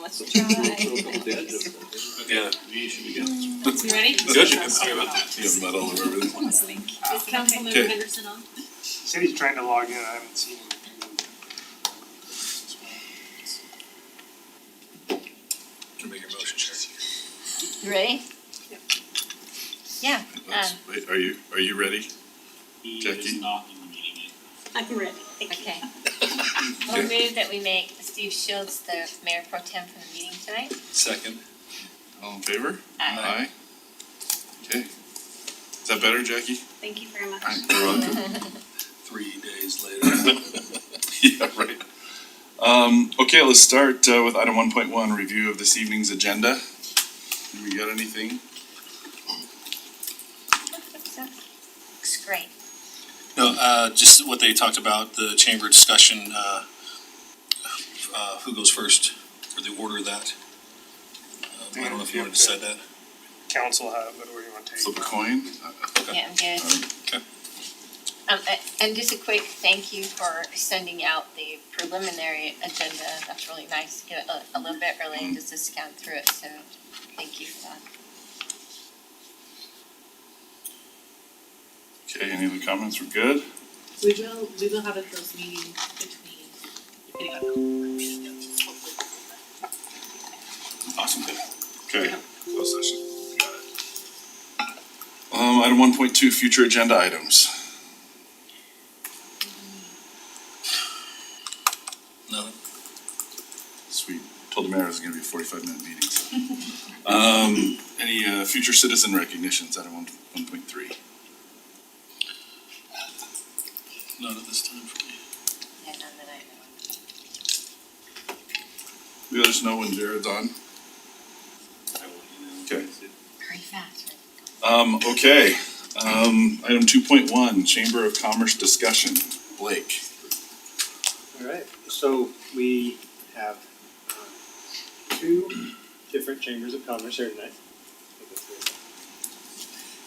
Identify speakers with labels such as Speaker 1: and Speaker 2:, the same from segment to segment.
Speaker 1: let's try.
Speaker 2: Yeah, we should be good.
Speaker 1: You ready?
Speaker 2: Good. Sorry about that.
Speaker 3: You have mud all over everything.
Speaker 1: Is Councilmember
Speaker 3: Okay.
Speaker 1: Henderson on?
Speaker 4: He said he's trying to log in, I haven't seen him.
Speaker 2: Can make a motion, Chair.
Speaker 5: You ready?
Speaker 1: Yep.
Speaker 5: Yeah,
Speaker 3: Wait, are you ready?
Speaker 2: He
Speaker 3: Jackie?
Speaker 2: is not in the meeting yet.
Speaker 1: I'm ready.
Speaker 5: okay. We'll move that we make Steve Shields the mayor pro tem for the meeting tonight.
Speaker 2: Second.
Speaker 3: All in favor?
Speaker 5: Aye.
Speaker 3: Okay. Is that better, Jackie?
Speaker 1: Thank you very much.
Speaker 3: Aye, you're welcome.
Speaker 2: 3 days later.
Speaker 3: Yeah, right. Okay, let's start with item 1.1, review of this evening's agenda. Do we got anything?
Speaker 5: Looks great.
Speaker 2: No, just what they talked about, the chamber discussion, who goes first, or the order of that. I don't know if you wanted to say that.
Speaker 4: Council have, but where do you want to take
Speaker 3: Flip a
Speaker 4: it?
Speaker 3: coin?
Speaker 5: Yeah, I'm good.
Speaker 2: Okay.
Speaker 5: And just a quick thank you for sending out the preliminary agenda. That's really nice to get it a little bit early and just to scan through it, so thank you for that.
Speaker 3: Okay, any other comments? We're good?
Speaker 1: We will have a closed meeting between, depending on
Speaker 3: Awesome. Okay, closed session. Got it. Item 1.2, future agenda items.
Speaker 2: Nothing.
Speaker 3: Sweet. Told the mayor it was gonna be a 45-minute meeting, so. Any future citizen recognitions, item 1.3?
Speaker 2: Not at this time for me.
Speaker 5: Yeah, none that I know of.
Speaker 3: Will you let us know when Jared's on? Okay.
Speaker 5: Very fast, right?
Speaker 3: Okay, item 2.1, Chamber of Commerce discussion. Blake.
Speaker 6: Alright, so we have two different chambers of commerce here tonight.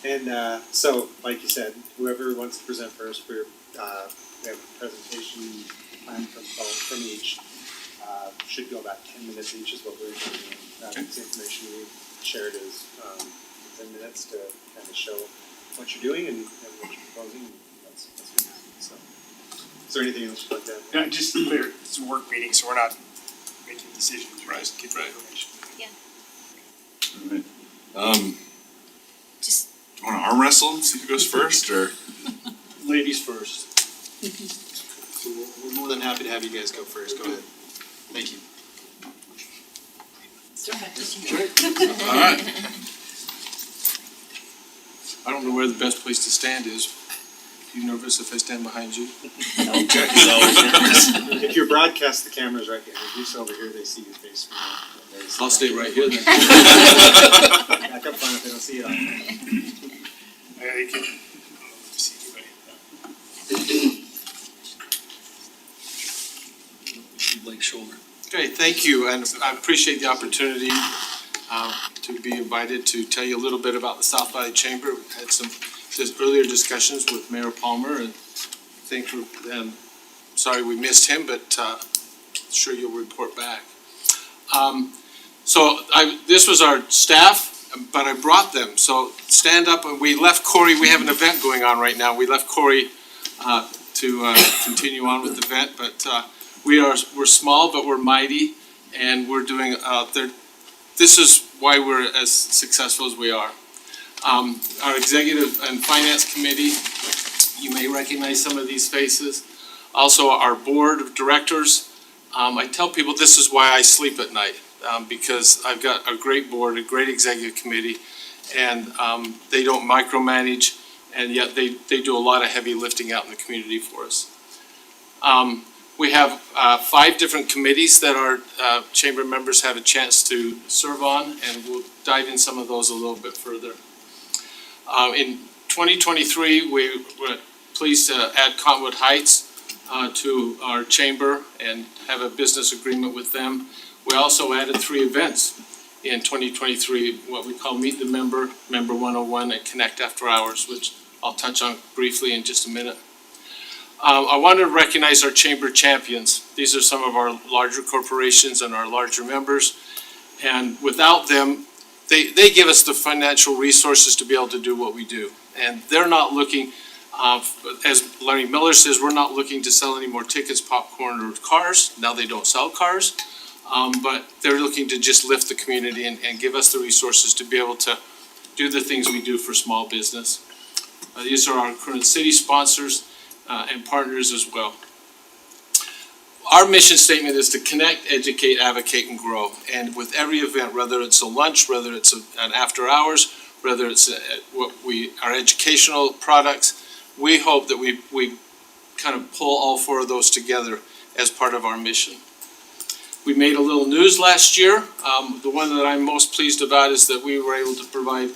Speaker 6: And so, like you said, whoever wants to present first, we have a presentation planned from each. Should go about 10 minutes each is what we're doing.
Speaker 3: Okay.
Speaker 6: This information we shared is 10 minutes to kind of show what you're doing and what you're proposing. That's what happens, so. Is there anything else you'd like to add?
Speaker 4: Yeah, just to be clear, it's a work meeting, so we're not making decisions, we're
Speaker 3: Right,
Speaker 4: just getting
Speaker 3: right.
Speaker 4: information.
Speaker 3: Alright.
Speaker 5: Just,
Speaker 3: Wanna arm wrestle, see who goes first, or?
Speaker 7: Ladies first. So we're more than happy to have you guys go first, go ahead. Thank you.
Speaker 3: Alright.
Speaker 7: I don't know where the best place to stand is. You nervous if I stand behind you?
Speaker 3: Jackie's always nervous.
Speaker 6: If you broadcast the cameras right behind you, so over here they see your face.
Speaker 7: I'll stay right here then.
Speaker 6: Back up front if they don't see it on camera.
Speaker 4: You can, I don't know if you see anybody.
Speaker 2: Blake shoulder.
Speaker 7: Okay, thank you, and I appreciate the opportunity to be invited to tell you a little bit about the South Valley Chamber. We've had some just earlier discussions with Mayor Palmer, and sorry we missed him, but sure you'll report back. This was our staff, but I brought them, so stand up, and we left Corey, we have an event going on right now, we left Corey to continue on with the event, but we're small, but we're mighty, and we're doing, this is why we're as successful as we are. Our executive and finance committee, you may recognize some of these faces. Also, our board of directors. I tell people this is why I sleep at night, because I've got a great board, a great executive committee, and they don't micromanage, and yet they do a lot of heavy lifting out in the community for us. We have 5 different committees that our chamber members have a chance to serve on, and we'll dive in some of those a little bit further. In 2023, we were pleased to add Cottonwood Heights to our chamber and have a business agreement with them. We also added 3 events in 2023, what we call Meet the Member, Member 101, and Connect After Hours, which I'll touch on briefly in just a minute. I want to recognize our chamber champions. These are some of our larger corporations and our larger members. And without them, they give us the financial resources to be able to do what we do. And they're not looking, as Larry Miller says, we're not looking to sell any more tickets, popcorn, or cars. Now they don't sell cars. But they're looking to just lift the community and give us the resources to be able to do the things we do for small business. These are our current city sponsors and partners as well. Our mission statement is to connect, educate, advocate, and grow. And with every event, whether it's a lunch, whether it's an after hours, whether it's our educational products, we hope that we kind of pull all four of those together as part of our mission. We made a little news last year. The one that I'm most pleased about is that we were able to provide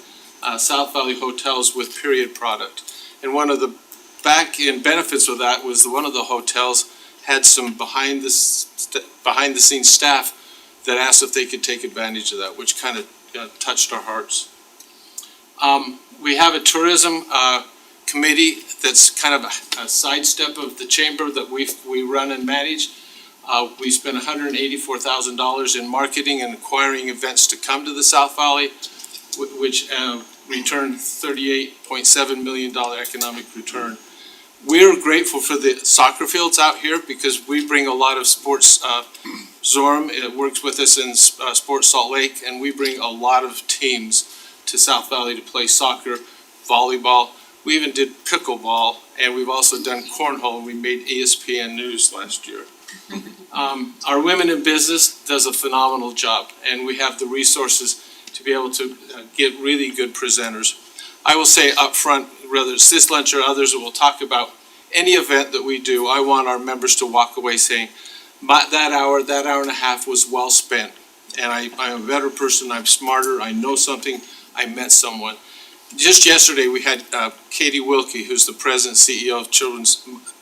Speaker 7: South Valley hotels with period product. And one of the back-end benefits of that was that one of the hotels had some behind the scenes staff that asked if they could take advantage of that, which kind of touched our hearts. We have a tourism committee that's kind of a sidestep of the chamber that we run and manage. We spent $184,000 in marketing and acquiring events to come to the South Valley, which returned $38.7 million economic return. We're grateful for the soccer fields out here because we bring a lot of sports. Zorm works with us in Sports Salt Lake, and we bring a lot of teams to South Valley to play soccer, volleyball. We even did pickleball, and we've also done cornhole, and we made ESPN News last year. Our Women in Business does a phenomenal job, and we have the resources to be able to get really good presenters. I will say up front, whether it's this lunch or others that we'll talk about, any event that we do, I want our members to walk away saying, that hour and a half was well spent. And I'm a better person, I'm smarter, I know something, I met someone. Just yesterday, we had Katie Wilkie, who's the president and CEO of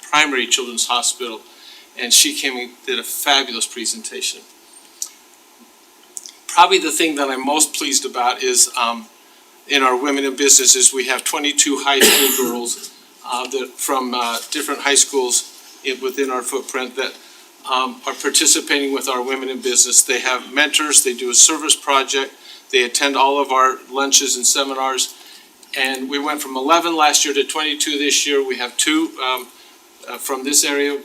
Speaker 7: Primary Children's Hospital, and she came and did a fabulous presentation. Probably the thing that I'm most pleased about is in our Women in Business is we have 22 high school girls that from different high schools within our footprint that are participating with our Women in Business. They have mentors, they do a service project, they attend all of our lunches and seminars, and we went from 11 last year to 22 this year. We have two from this area,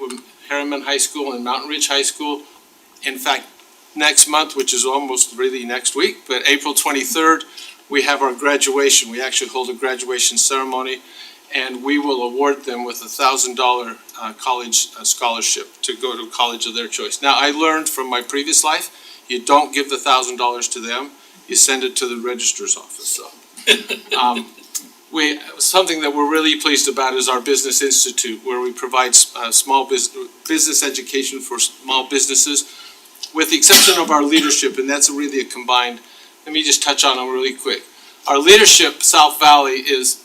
Speaker 7: Harriman High School and Mountain Ridge High School. In fact, next month, which is almost really next week, but April 23rd, we have our graduation. We actually hold a graduation ceremony, and we will award them with a $1,000 college scholarship to go to college of their choice. Now, I learned from my previous life, you don't give the $1,000 to them, you send it to the registrar's office. So, something that we're really pleased about is our Business Institute, where we provide small business education for small businesses, with the exception of our leadership, and that's really a combined. Let me just touch on them really quick. Our leadership, South Valley, is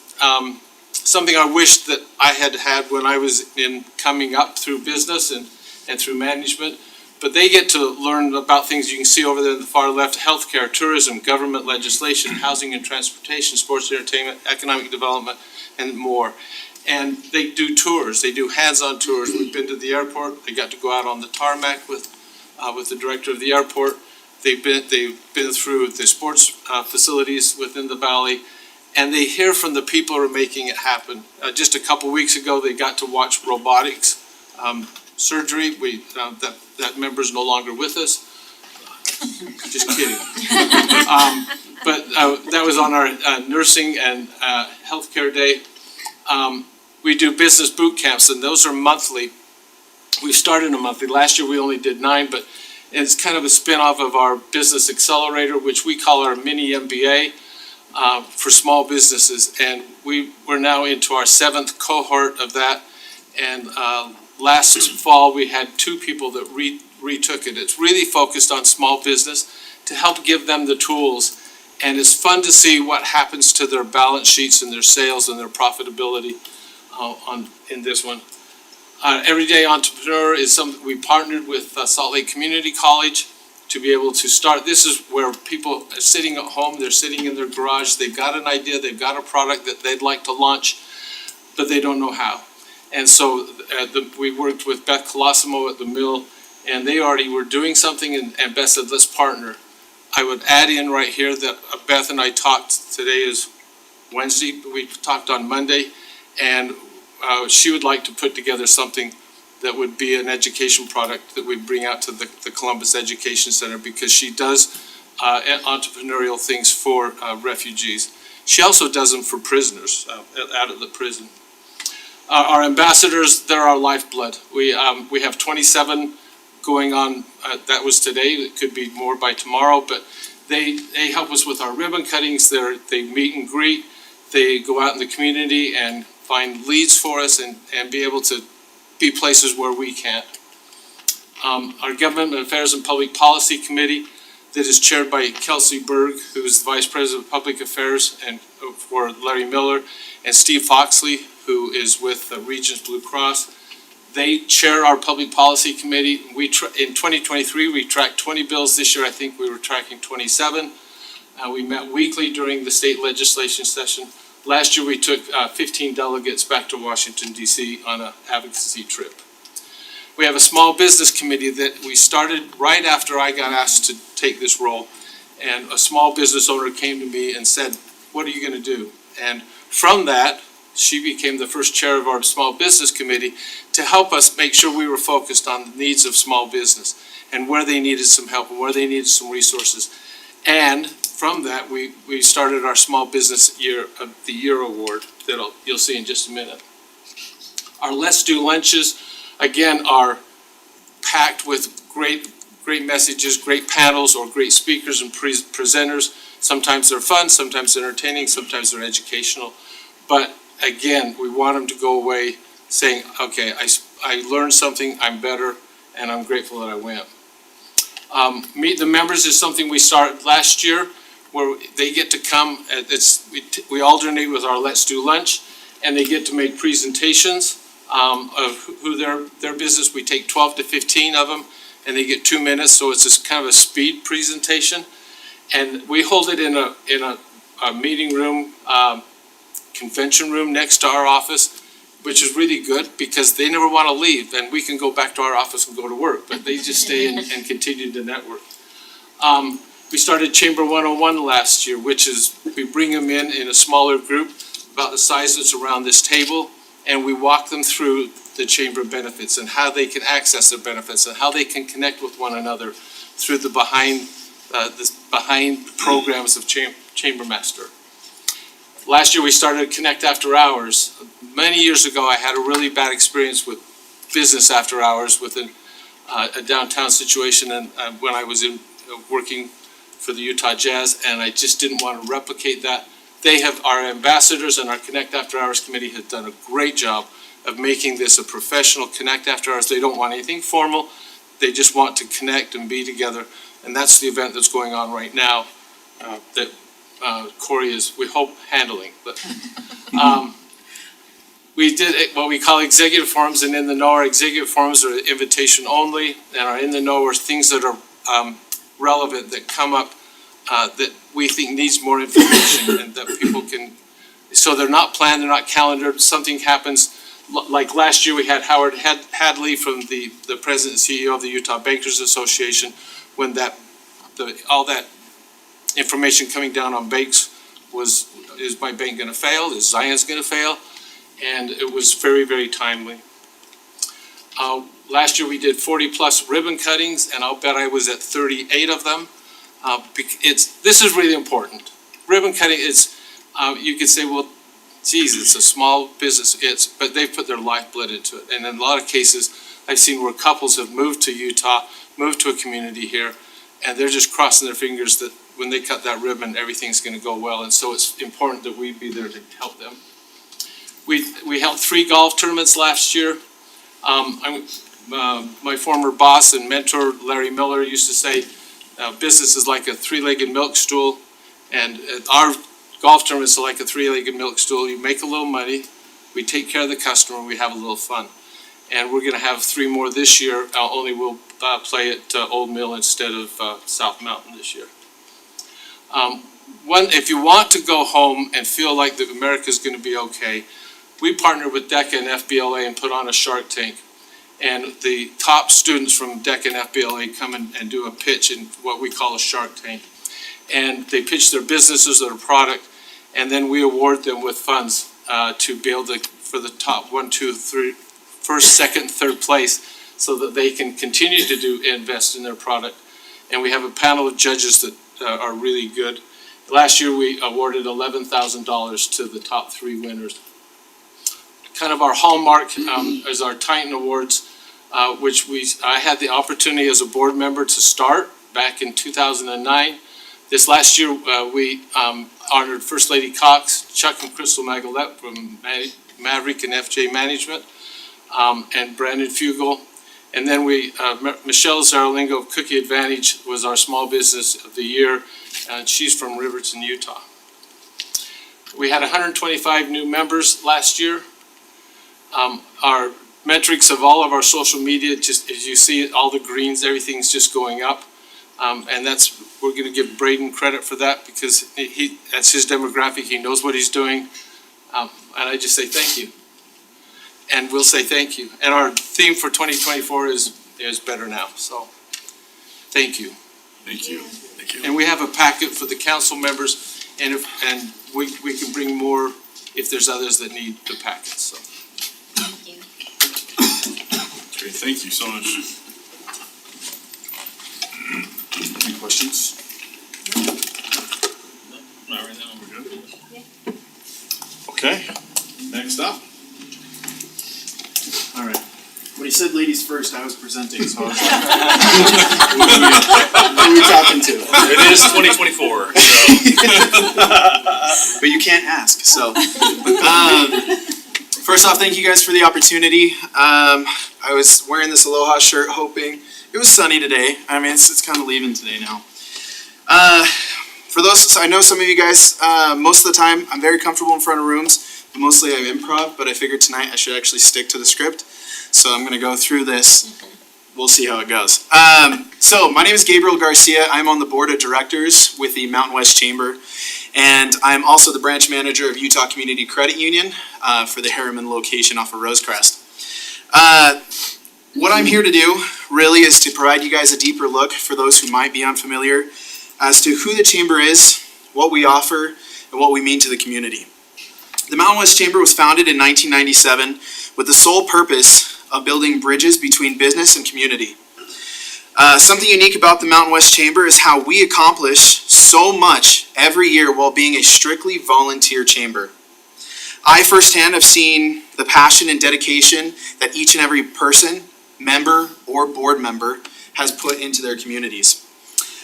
Speaker 7: something I wish that I had when I was coming up through business and through management. But they get to learn about things you can see over there in the far left: healthcare, tourism, government legislation, housing and transportation, sports, entertainment, economic development, and more. And they do tours. They do hands-on tours. We've been to the airport. I got to go out on the tarmac with the director of the airport. They've been through the sports facilities within the valley, and they hear from the people who are making it happen. Just a couple weeks ago, they got to watch robotics surgery. That member's no longer with us. Just kidding. But that was on our nursing and healthcare day. We do business boot camps, and those are monthly. We started a monthly. Last year we only did 9, but it's kind of a spin-off of our Business Accelerator, which we call our mini MBA for small businesses. And we're now into our 7th cohort of that. And last fall, we had 2 people that retook it. It's really focused on small business to help give them the tools. And it's fun to see what happens to their balance sheets and their sales and their profitability in this one. Everyday Entrepreneur is something we partnered with Salt Lake Community College to be able to start. This is where people are sitting at home, they're sitting in their garage, they've got an idea, they've got a product that they'd like to launch, but they don't know how. And so we worked with Beth Colosimo at the Mill and they already were doing something, and Beth said, let's partner. I would add in right here that Beth and I talked, today is Wednesday, but we talked on Monday, and she would like to put together something that would be an education product that we'd bring out to the Columbus Education Center, because she does entrepreneurial things for refugees. She also does them for prisoners out of the prison. Our ambassadors, they're our lifeblood. We have 27 going on, that was today, it could be more by tomorrow, but they help us with our ribbon cuttings, they meet and greet, they go out in the community and find leads for us and be able to be places where we can't. Our Government Affairs and Public Policy Committee that is chaired by Kelsey Berg, who is the Vice President of Public Affairs and for Larry Miller, and Steve Foxley, who is with Regents Blue Cross. They chair our Public Policy Committee. In 2023, we tracked 20 bills. This year, I think we were tracking 27. We met weekly during the state legislation session. Last year, we took 15 delegates back to Washington, D.C. on an advocacy trip. We have a small business committee that we started right after I got asked to take this role. And a small business owner came to me and said, what are you going to do? And from that, she became the first chair of our small business committee to help us make sure we were focused on the needs of small business and where they needed some help and where they needed some resources. And from that, we started our Small Business of the Year Award that you'll see in just a minute. Our Let's Do lunches, again, are packed with great messages, great panels, or great speakers and presenters. Sometimes they're fun, sometimes they're entertaining, sometimes they're educational. But again, we want them to go away saying, okay, I learned something, I'm better, and I'm grateful that I went. Meet the Members is something we started last year, where they get to come, we alternate with our Let's Do Lunch, and they get to make presentations of who their business. We take 12 to 15 of them, and they get 2 minutes, so it's just kind of a speed presentation. And we hold it in a meeting room, convention room next to our office, which is really good because they never want to leave, and we can go back to our office and go to work, but they just stay and continue to network. We started Chamber 101 last year, which is we bring them in a smaller group, about the size that's around this table, and we walk them through the chamber benefits and how they can access their benefits and how they can connect with one another through the behind programs of Chamber Master. Last year, we started Connect After Hours. Many years ago, I had a really bad experience with business after hours with a downtown situation, and when I was working for the Utah Jazz, and I just didn't want to replicate that. Our ambassadors and our Connect After Hours committee have done a great job of making this a professional Connect After Hours. They don't want anything formal. They just want to connect and be together, and that's the event that's going on right now that Corey is, we hope, handling. But we did what we call executive forums, and in the know, our executive forums are invitation only, and our in the know are things that are relevant, that come up that we think needs more information and that people can, so they're not planned, they're not calendared. Something happens, like last year we had Howard Hadley from the president and CEO of the Utah Bankers Association, when all that information coming down on banks is my bank gonna fail, is Zions gonna fail? And it was very, very timely. Last year we did 40+ ribbon cuttings, and I'll bet I was at 38 of them. This is really important. Ribbon cutting is, you could say, well, geez, it's a small business, but they've put their lifeblood into it. And in a lot of cases, I've seen where couples have moved to Utah, moved to a community here, and they're just crossing their fingers that when they cut that ribbon, everything's gonna go well. And so it's important that we be there to help them. We held 3 golf tournaments last year. My former boss and mentor, Larry Miller, used to say, business is like a 3-legged milk stool, and our golf tournaments are like a 3-legged milk stool. You make a little money, we take care of the customer, we have a little fun. And we're gonna have 3 more this year, only we'll play at Old Mill instead of South Mountain this year. If you want to go home and feel like that America's gonna be okay, we partnered with DECA and FBLA and put on a Shark Tank. And the top students from DEC and FBLA come and do a pitch in what we call a Shark Tank. And they pitch their businesses or their product, and then we award them with funds to be able to, for the top 1, 2, 3, first, second, third place, so that they can continue to invest in their product. And we have a panel of judges that are really good. Last year, we awarded $11,000 to the top 3 winners. Kind of our hallmark is our Titan Awards, which I had the opportunity as a board member to start back in 2009. This last year, we honored First Lady Cox, Chuck and Crystal Magalette from Maverick and FJ Management, and Brandon Fugel. And then Michelle Zaralingo of Cookie Advantage was our Small Business of the Year, and she's from Riverton, Utah. We had 125 new members last year. Our metrics of all of our social media, just as you see, all the greens, everything's just going up. And we're gonna give Braden credit for that because that's his demographic, he knows what he's doing. And I just say thank you. And we'll say thank you. And our theme for 2024 is better now, so thank you.
Speaker 3: Thank you. Thank you.
Speaker 7: And we have a packet for the council members, and we can bring more if there's others that need the packet, so.
Speaker 5: Thank you.
Speaker 3: Great, thank you so much. Any questions?
Speaker 2: Not right now, we're good.
Speaker 3: Okay, next up.
Speaker 8: All right. When he said ladies first, I was presenting, so I was like, who are we talking to?
Speaker 2: It is 2024, so.
Speaker 8: But you can't ask, so. First off, thank you guys for the opportunity. I was wearing this Aloha shirt hoping, it was sunny today. I mean, it's kind of leaving today now. For those, I know some of you guys, most of the time, I'm very comfortable in front of rooms. Mostly I improv, but I figured tonight I should actually stick to the script. So I'm gonna go through this. We'll see how it goes. So my name is Gabriel Garcia. I'm on the board of directors with the Mountain West Chamber. And I'm also the branch manager of Utah Community Credit Union for the Harriman location off of Rosecrest. What I'm here to do really is to provide you guys a deeper look for those who might be unfamiliar as to who the Chamber is, what we offer, and what we mean to the community. The Mountain West Chamber was founded in 1997 with the sole purpose of building bridges between business and community. Something unique about the Mountain West Chamber is how we accomplish so much every year while being a strictly volunteer chamber. I firsthand have seen the passion and dedication that each and every person, member, or board member has put into their communities.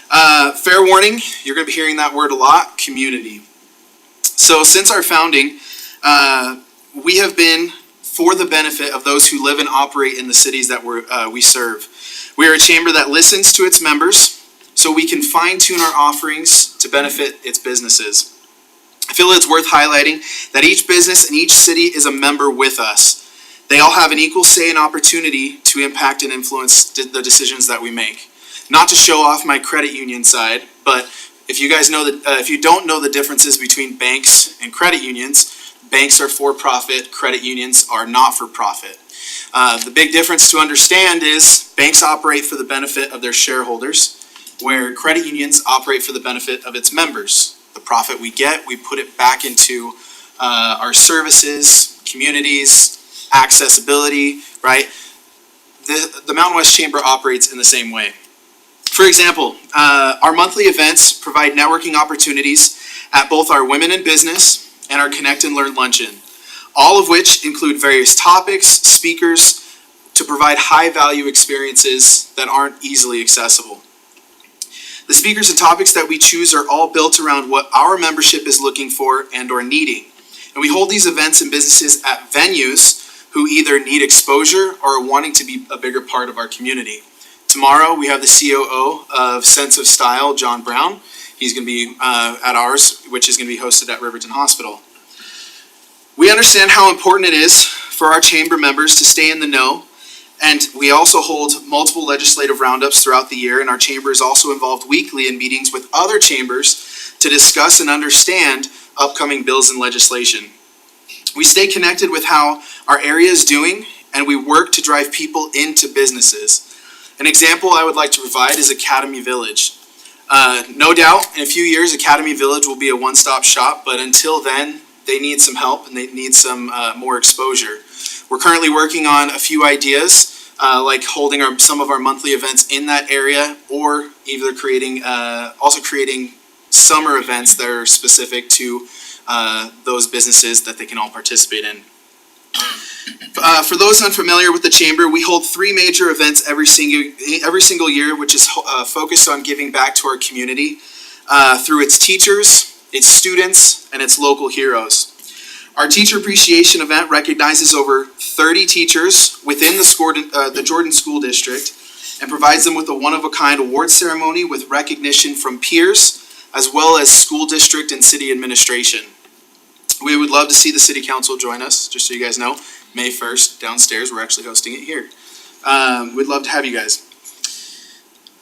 Speaker 8: Fair warning, you're going to be hearing that word a lot, community. So since our founding, we have been for the benefit of those who live and operate in the cities that we serve. We are a chamber that listens to its members so we can fine-tune our offerings to benefit its businesses. I feel it's worth highlighting that each business in each city is a member with us. They all have an equal say and opportunity to impact and influence the decisions that we make. Not to show off my credit union side, but if you guys know if you don't know the differences between banks and credit unions, banks are for-profit, credit unions are not for-profit. The big difference to understand is banks operate for the benefit of their shareholders, where credit unions operate for the benefit of its members. The profit we get, we put it back into our services, communities, accessibility, right? The Mountain West Chamber operates in the same way. For example, our monthly events provide networking opportunities at both our Women in Business and our Connect and Learn Luncheon, all of which include various topics, speakers, to provide high-value experiences that aren't easily accessible. The speakers and topics that we choose are all built around what our membership is looking for and or needing. And we hold these events and businesses at venues who either need exposure or are wanting to be a bigger part of our community. Tomorrow, we have the COO of Sense of Style, John Brown. He's going to be at ours, which is going to be hosted at Riverton Hospital. We understand how important it is for our chamber members to stay in the know, and we also hold multiple legislative roundups throughout the year, and our chamber is also involved weekly in meetings with other chambers to discuss and understand upcoming bills and legislation. We stay connected with how our area is doing and we work to drive people into businesses. An example I would like to provide is Academy Village. No doubt, in a few years, Academy Village will be a one-stop shop, but until then, they need some help and they need some more exposure. We're currently working on a few ideas, like holding some of our monthly events in that area, or either creating summer events that are specific to those businesses that they can all participate in. For those unfamiliar with the Chamber, we hold 3 major events every single year, which is focused on giving back to our community through its teachers, its students, and its local heroes. Our Teacher Appreciation event recognizes over 30 teachers within the Jordan School District and provides them with a one-of-a-kind award ceremony with recognition from peers, as well as school district and city administration. We would love to see the City Council join us, just so you guys know. May 1st, downstairs, we're actually hosting it here. We'd love to have you guys.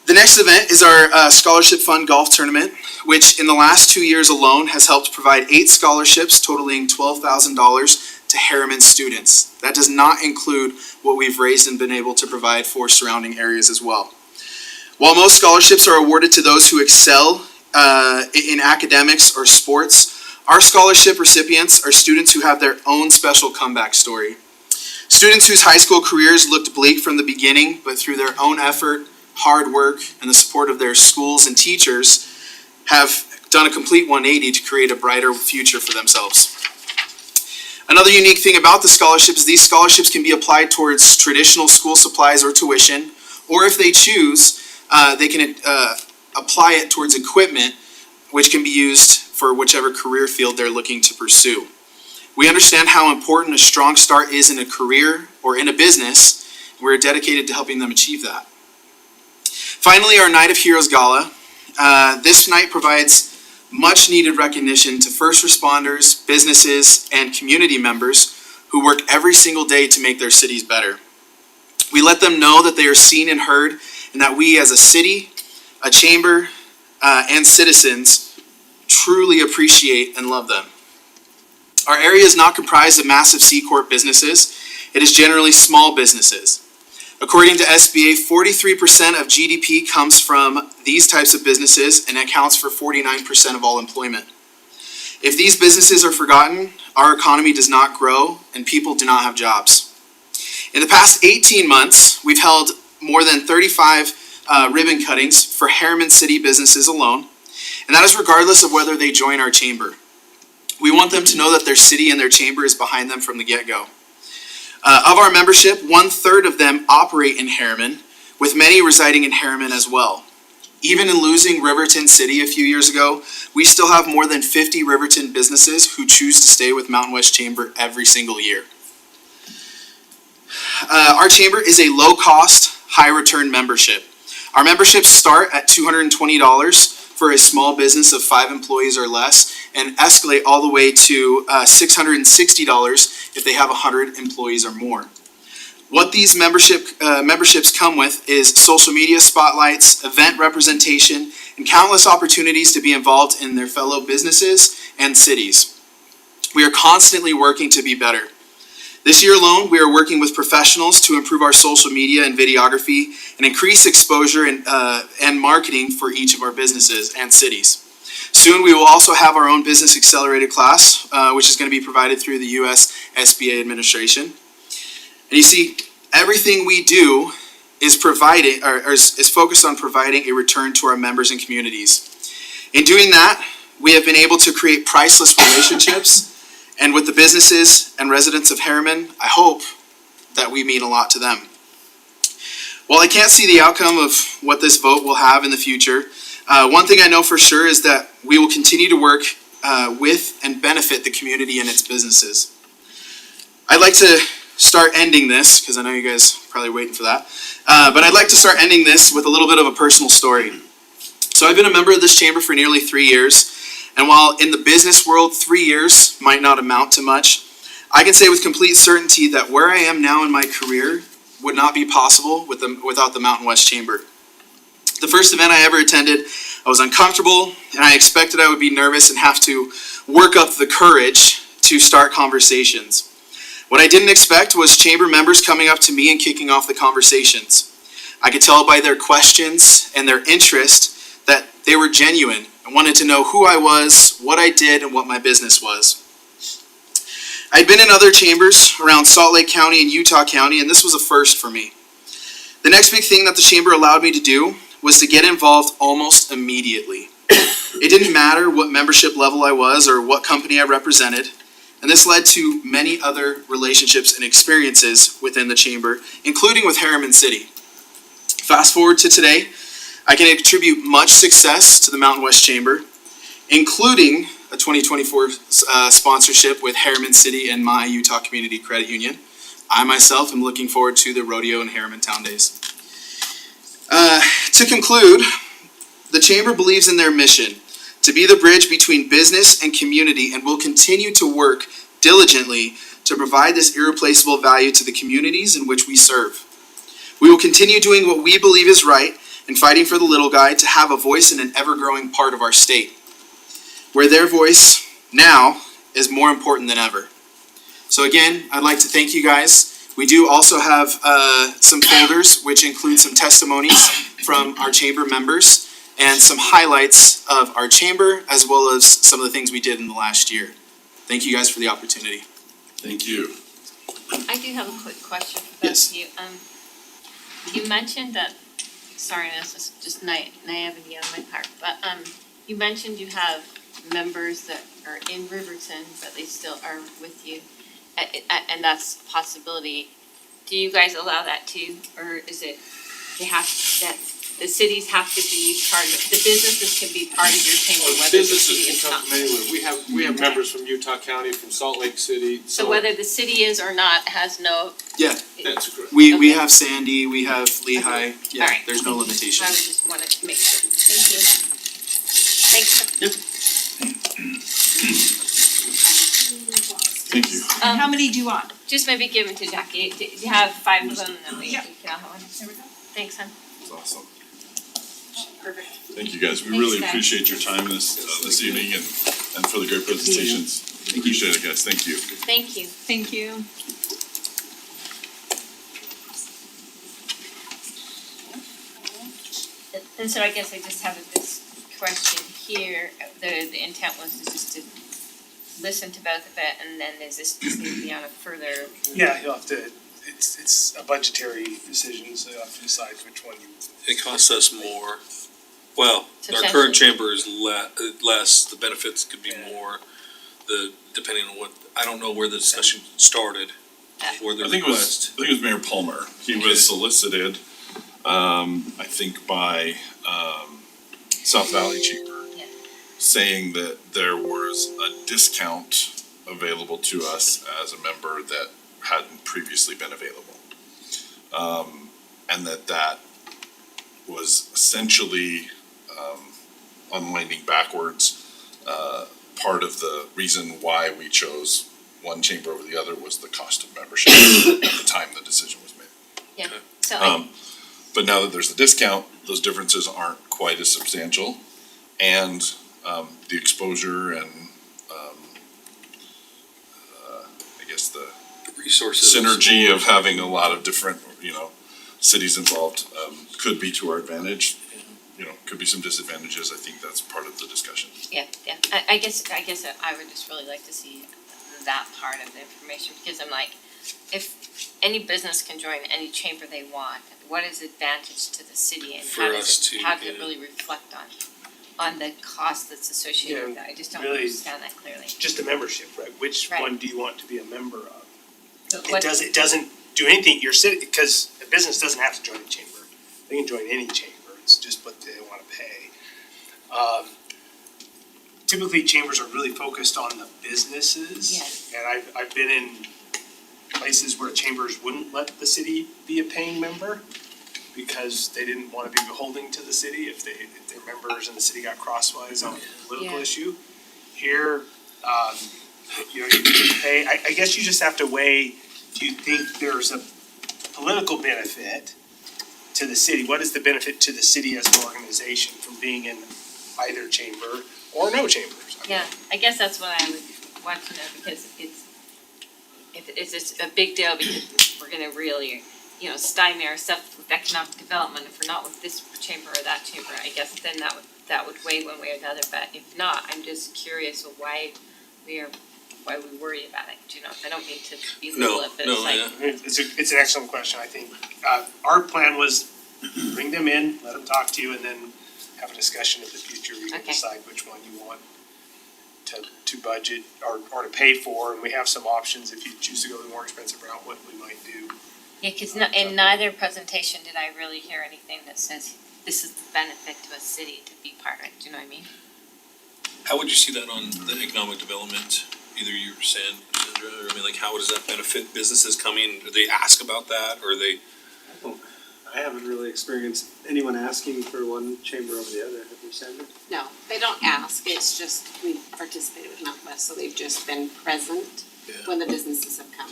Speaker 8: The next event is our Scholarship Fund Golf Tournament, which in the last 2 years alone has helped provide 8 scholarships totaling $12,000 to Harriman students. That does not include what we've raised and been able to provide for surrounding areas as well. While most scholarships are awarded to those who excel in academics or sports, our scholarship recipients are students who have their own special comeback story. Students whose high school careers looked bleak from the beginning, but through their own effort, hard work, and the support of their schools and teachers have done a complete 180 to create a brighter future for themselves. Another unique thing about the scholarships is these scholarships can be applied towards traditional school supplies or tuition, or if they choose, they can apply it towards equipment, which can be used for whichever career field they're looking to pursue. We understand how important a strong start is in a career or in a business. We're dedicated to helping them achieve that. Finally, our Night of Heroes Gala. This night provides much needed recognition to first responders, businesses, and community members who work every single day to make their cities better. We let them know that they are seen and heard, and that we as a city, a chamber, and citizens truly appreciate and love them. Our area is not comprised of massive C-Corp businesses. It is generally small businesses. According to SBA, 43% of GDP comes from these types of businesses and accounts for 49% of all employment. If these businesses are forgotten, our economy does not grow and people do not have jobs. In the past 18 months, we've held more than 35 ribbon cuttings for Harriman City businesses alone, and that is regardless of whether they join our chamber. We want them to know that their city and their chamber is behind them from the get-go. Of our membership, 1/3 of them operate in Harriman, with many residing in Harriman as well. Even in losing Riverton City a few years ago, we still have more than 50 Riverton businesses who choose to stay with Mountain West Chamber every single year. Our chamber is a low-cost, high-return membership. Our memberships start at $220 for a small business of 5 employees or less, and escalate all the way to $660 if they have 100 employees or more. What these memberships come with is social media spotlights, event representation, and countless opportunities to be involved in their fellow businesses and cities. We are constantly working to be better. This year alone, we are working with professionals to improve our social media and videography and increase exposure and marketing for each of our businesses and cities. Soon, we will also have our own business accelerated class, which is going to be provided through the U.S. SBA administration. And you see, everything we do is focused on providing a return to our members and communities. In doing that, we have been able to create priceless relationships. And with the businesses and residents of Harriman, I hope that we mean a lot to them. While I can't see the outcome of what this vote will have in the future, one thing I know for sure is that we will continue to work with and benefit the community and its businesses. I'd like to start ending this, because I know you guys are probably waiting for that, but I'd like to start ending this with a little bit of a personal story. So I've been a member of this chamber for nearly 3 years. And while in the business world, 3 years might not amount to much, I can say with complete certainty that where I am now in my career would not be possible without the Mountain West Chamber. The first event I ever attended, I was uncomfortable, and I expected I would be nervous and have to work up the courage to start conversations. What I didn't expect was chamber members coming up to me and kicking off the conversations. I could tell by their questions and their interest that they were genuine and wanted to know who I was, what I did, and what my business was. I'd been in other chambers around Salt Lake County and Utah County, and this was a first for me. The next big thing that the chamber allowed me to do was to get involved almost immediately. It didn't matter what membership level I was or what company I represented, and this led to many other relationships and experiences within the chamber, including with Harriman City. Fast forward to today, I can attribute much success to the Mountain West Chamber, including a 2024 sponsorship with Harriman City and my Utah Community Credit Union. I myself am looking forward to the rodeo and Harriman Town Days. To conclude, the Chamber believes in their mission to be the bridge between business and community and will continue to work diligently to provide this irreplaceable value to the communities in which we serve. We will continue doing what we believe is right and fighting for the little guy to have a voice in an ever-growing part of our state, where their voice now is more important than ever. So again, I'd like to thank you guys. We do also have some folders which include some testimonies from our chamber members and some highlights of our chamber as well as some of the things we did in the last year. Thank you guys for the opportunity.
Speaker 3: Thank you.
Speaker 5: I do have a quick question for both
Speaker 8: Yes.
Speaker 5: of you. You mentioned that, sorry, this is just naivety on my part, but you mentioned you have members that are in Riverton, but they still are with you, and that's a possibility. Do you guys allow that too, or is it that the cities have to be part of, the businesses can be part of your chamber, whether the city
Speaker 7: Businesses
Speaker 5: is
Speaker 7: can
Speaker 5: not?
Speaker 7: come from anywhere. We have members from Utah County, from Salt Lake City,
Speaker 5: So whether the city is or not has no.
Speaker 8: Yeah,
Speaker 7: That's correct.
Speaker 8: we
Speaker 5: Okay.
Speaker 8: have Sandy, we have Lehigh.
Speaker 5: Okay.
Speaker 8: Yeah,
Speaker 5: Alright.
Speaker 8: there's no
Speaker 5: I
Speaker 8: limitations.
Speaker 5: just wanted to make sure. Thank you. Thanks.
Speaker 3: Thank you.
Speaker 9: How many do you want?
Speaker 5: Just maybe give them to Jackie. Do you have 5 of them and then we
Speaker 9: Yeah.
Speaker 5: can have one?
Speaker 9: There we go.
Speaker 5: Thanks, hon.
Speaker 3: That's awesome.
Speaker 9: Perfect.
Speaker 3: Thank you, guys. We
Speaker 5: Thanks,
Speaker 3: really
Speaker 5: guys.
Speaker 3: appreciate your time this evening and for the great presentations. Appreciate it, guys. Thank you.
Speaker 5: Thank you.
Speaker 9: Thank you.
Speaker 5: And so I guess I just have this question here. The intent was just to listen to both of it and then is this just need to be on a further,
Speaker 4: Yeah, you'll have to, it's a budgetary decision, so you'll have to decide which one you.
Speaker 2: It costs us more. Well, our
Speaker 5: Substantially.
Speaker 2: current chamber is less, the benefits could be more, depending on what, I don't know where the discussion started, or the
Speaker 3: I think
Speaker 2: request.
Speaker 3: it was Mayor Palmer. He
Speaker 2: Okay.
Speaker 3: was solicited, I think by, South Valley Chamber,
Speaker 5: Yeah.
Speaker 3: saying that there was a discount available to us as a member that hadn't previously been available. And that was essentially, unwinding backwards. Part of the reason why we chose one chamber over the other was the cost of membership at the time the decision was made.
Speaker 5: so
Speaker 3: But now that there's a discount, those differences aren't quite as substantial. And, the exposure and, I guess the
Speaker 2: Resources.
Speaker 3: synergy of having a lot of different, cities involved, could be to our advantage. Could be some disadvantages. I think that's part of the discussion.
Speaker 5: yeah. I guess I would just really like to see that part of the information because I'm like, if any business can join any chamber they want, what is the advantage to the city and
Speaker 2: For
Speaker 5: how
Speaker 2: us
Speaker 5: does it,
Speaker 2: to,
Speaker 5: how does it
Speaker 2: yeah.
Speaker 5: really reflect on the cost that's associated with
Speaker 4: Yeah,
Speaker 5: that? I just don't
Speaker 4: really-
Speaker 5: understand that clearly.
Speaker 4: Just a membership, right? Which
Speaker 5: Right.
Speaker 4: one do you want to be a member of?
Speaker 5: But
Speaker 4: It
Speaker 5: what-
Speaker 4: doesn't do anything, your city, because a business doesn't have to join a chamber. They can join any chamber, it's just what they wanna pay. Typically chambers are really focused on the businesses.
Speaker 5: Yes.
Speaker 4: And I've been in places where chambers wouldn't let the city be a paying member because they didn't wanna be beholden to the city if their members and the city got crosswise on a political
Speaker 5: Yeah.
Speaker 4: issue. Here, you can pay, I guess you just have to weigh, do you think there's a political benefit to the city? What is the benefit to the city as an organization from being in either chamber or no chambers? I mean,
Speaker 5: Yeah, I guess that's what I would want to know because if it's a big deal because we're gonna really, you know, stymie ourselves with economic development, if we're not with this chamber or that chamber, I guess then that would weigh one way or the other, but if not, I'm just curious of why we worry about it, you know, I don't mean to belittle it, but it's like.
Speaker 4: It's an excellent question, I think. Our plan was bring them in, let them talk to you, and then have a discussion in the future. We can
Speaker 5: Okay.
Speaker 4: decide which one you want to budget or to pay for, and we have some options if you choose to go the more expensive route, what we might do.
Speaker 5: Yeah, cause in neither presentation did I really hear anything that says this is the benefit to a city to be part of it, do you know what I mean?
Speaker 2: How would you see that on the economic development, either you or Sandra, or I mean, like, how does that benefit businesses coming, do they ask about that, or they?
Speaker 6: I haven't really experienced anyone asking for one chamber over the other, have you, Sandra?
Speaker 10: No, they don't ask, it's just we participated with Mountain West, so they've just been present when the businesses have come.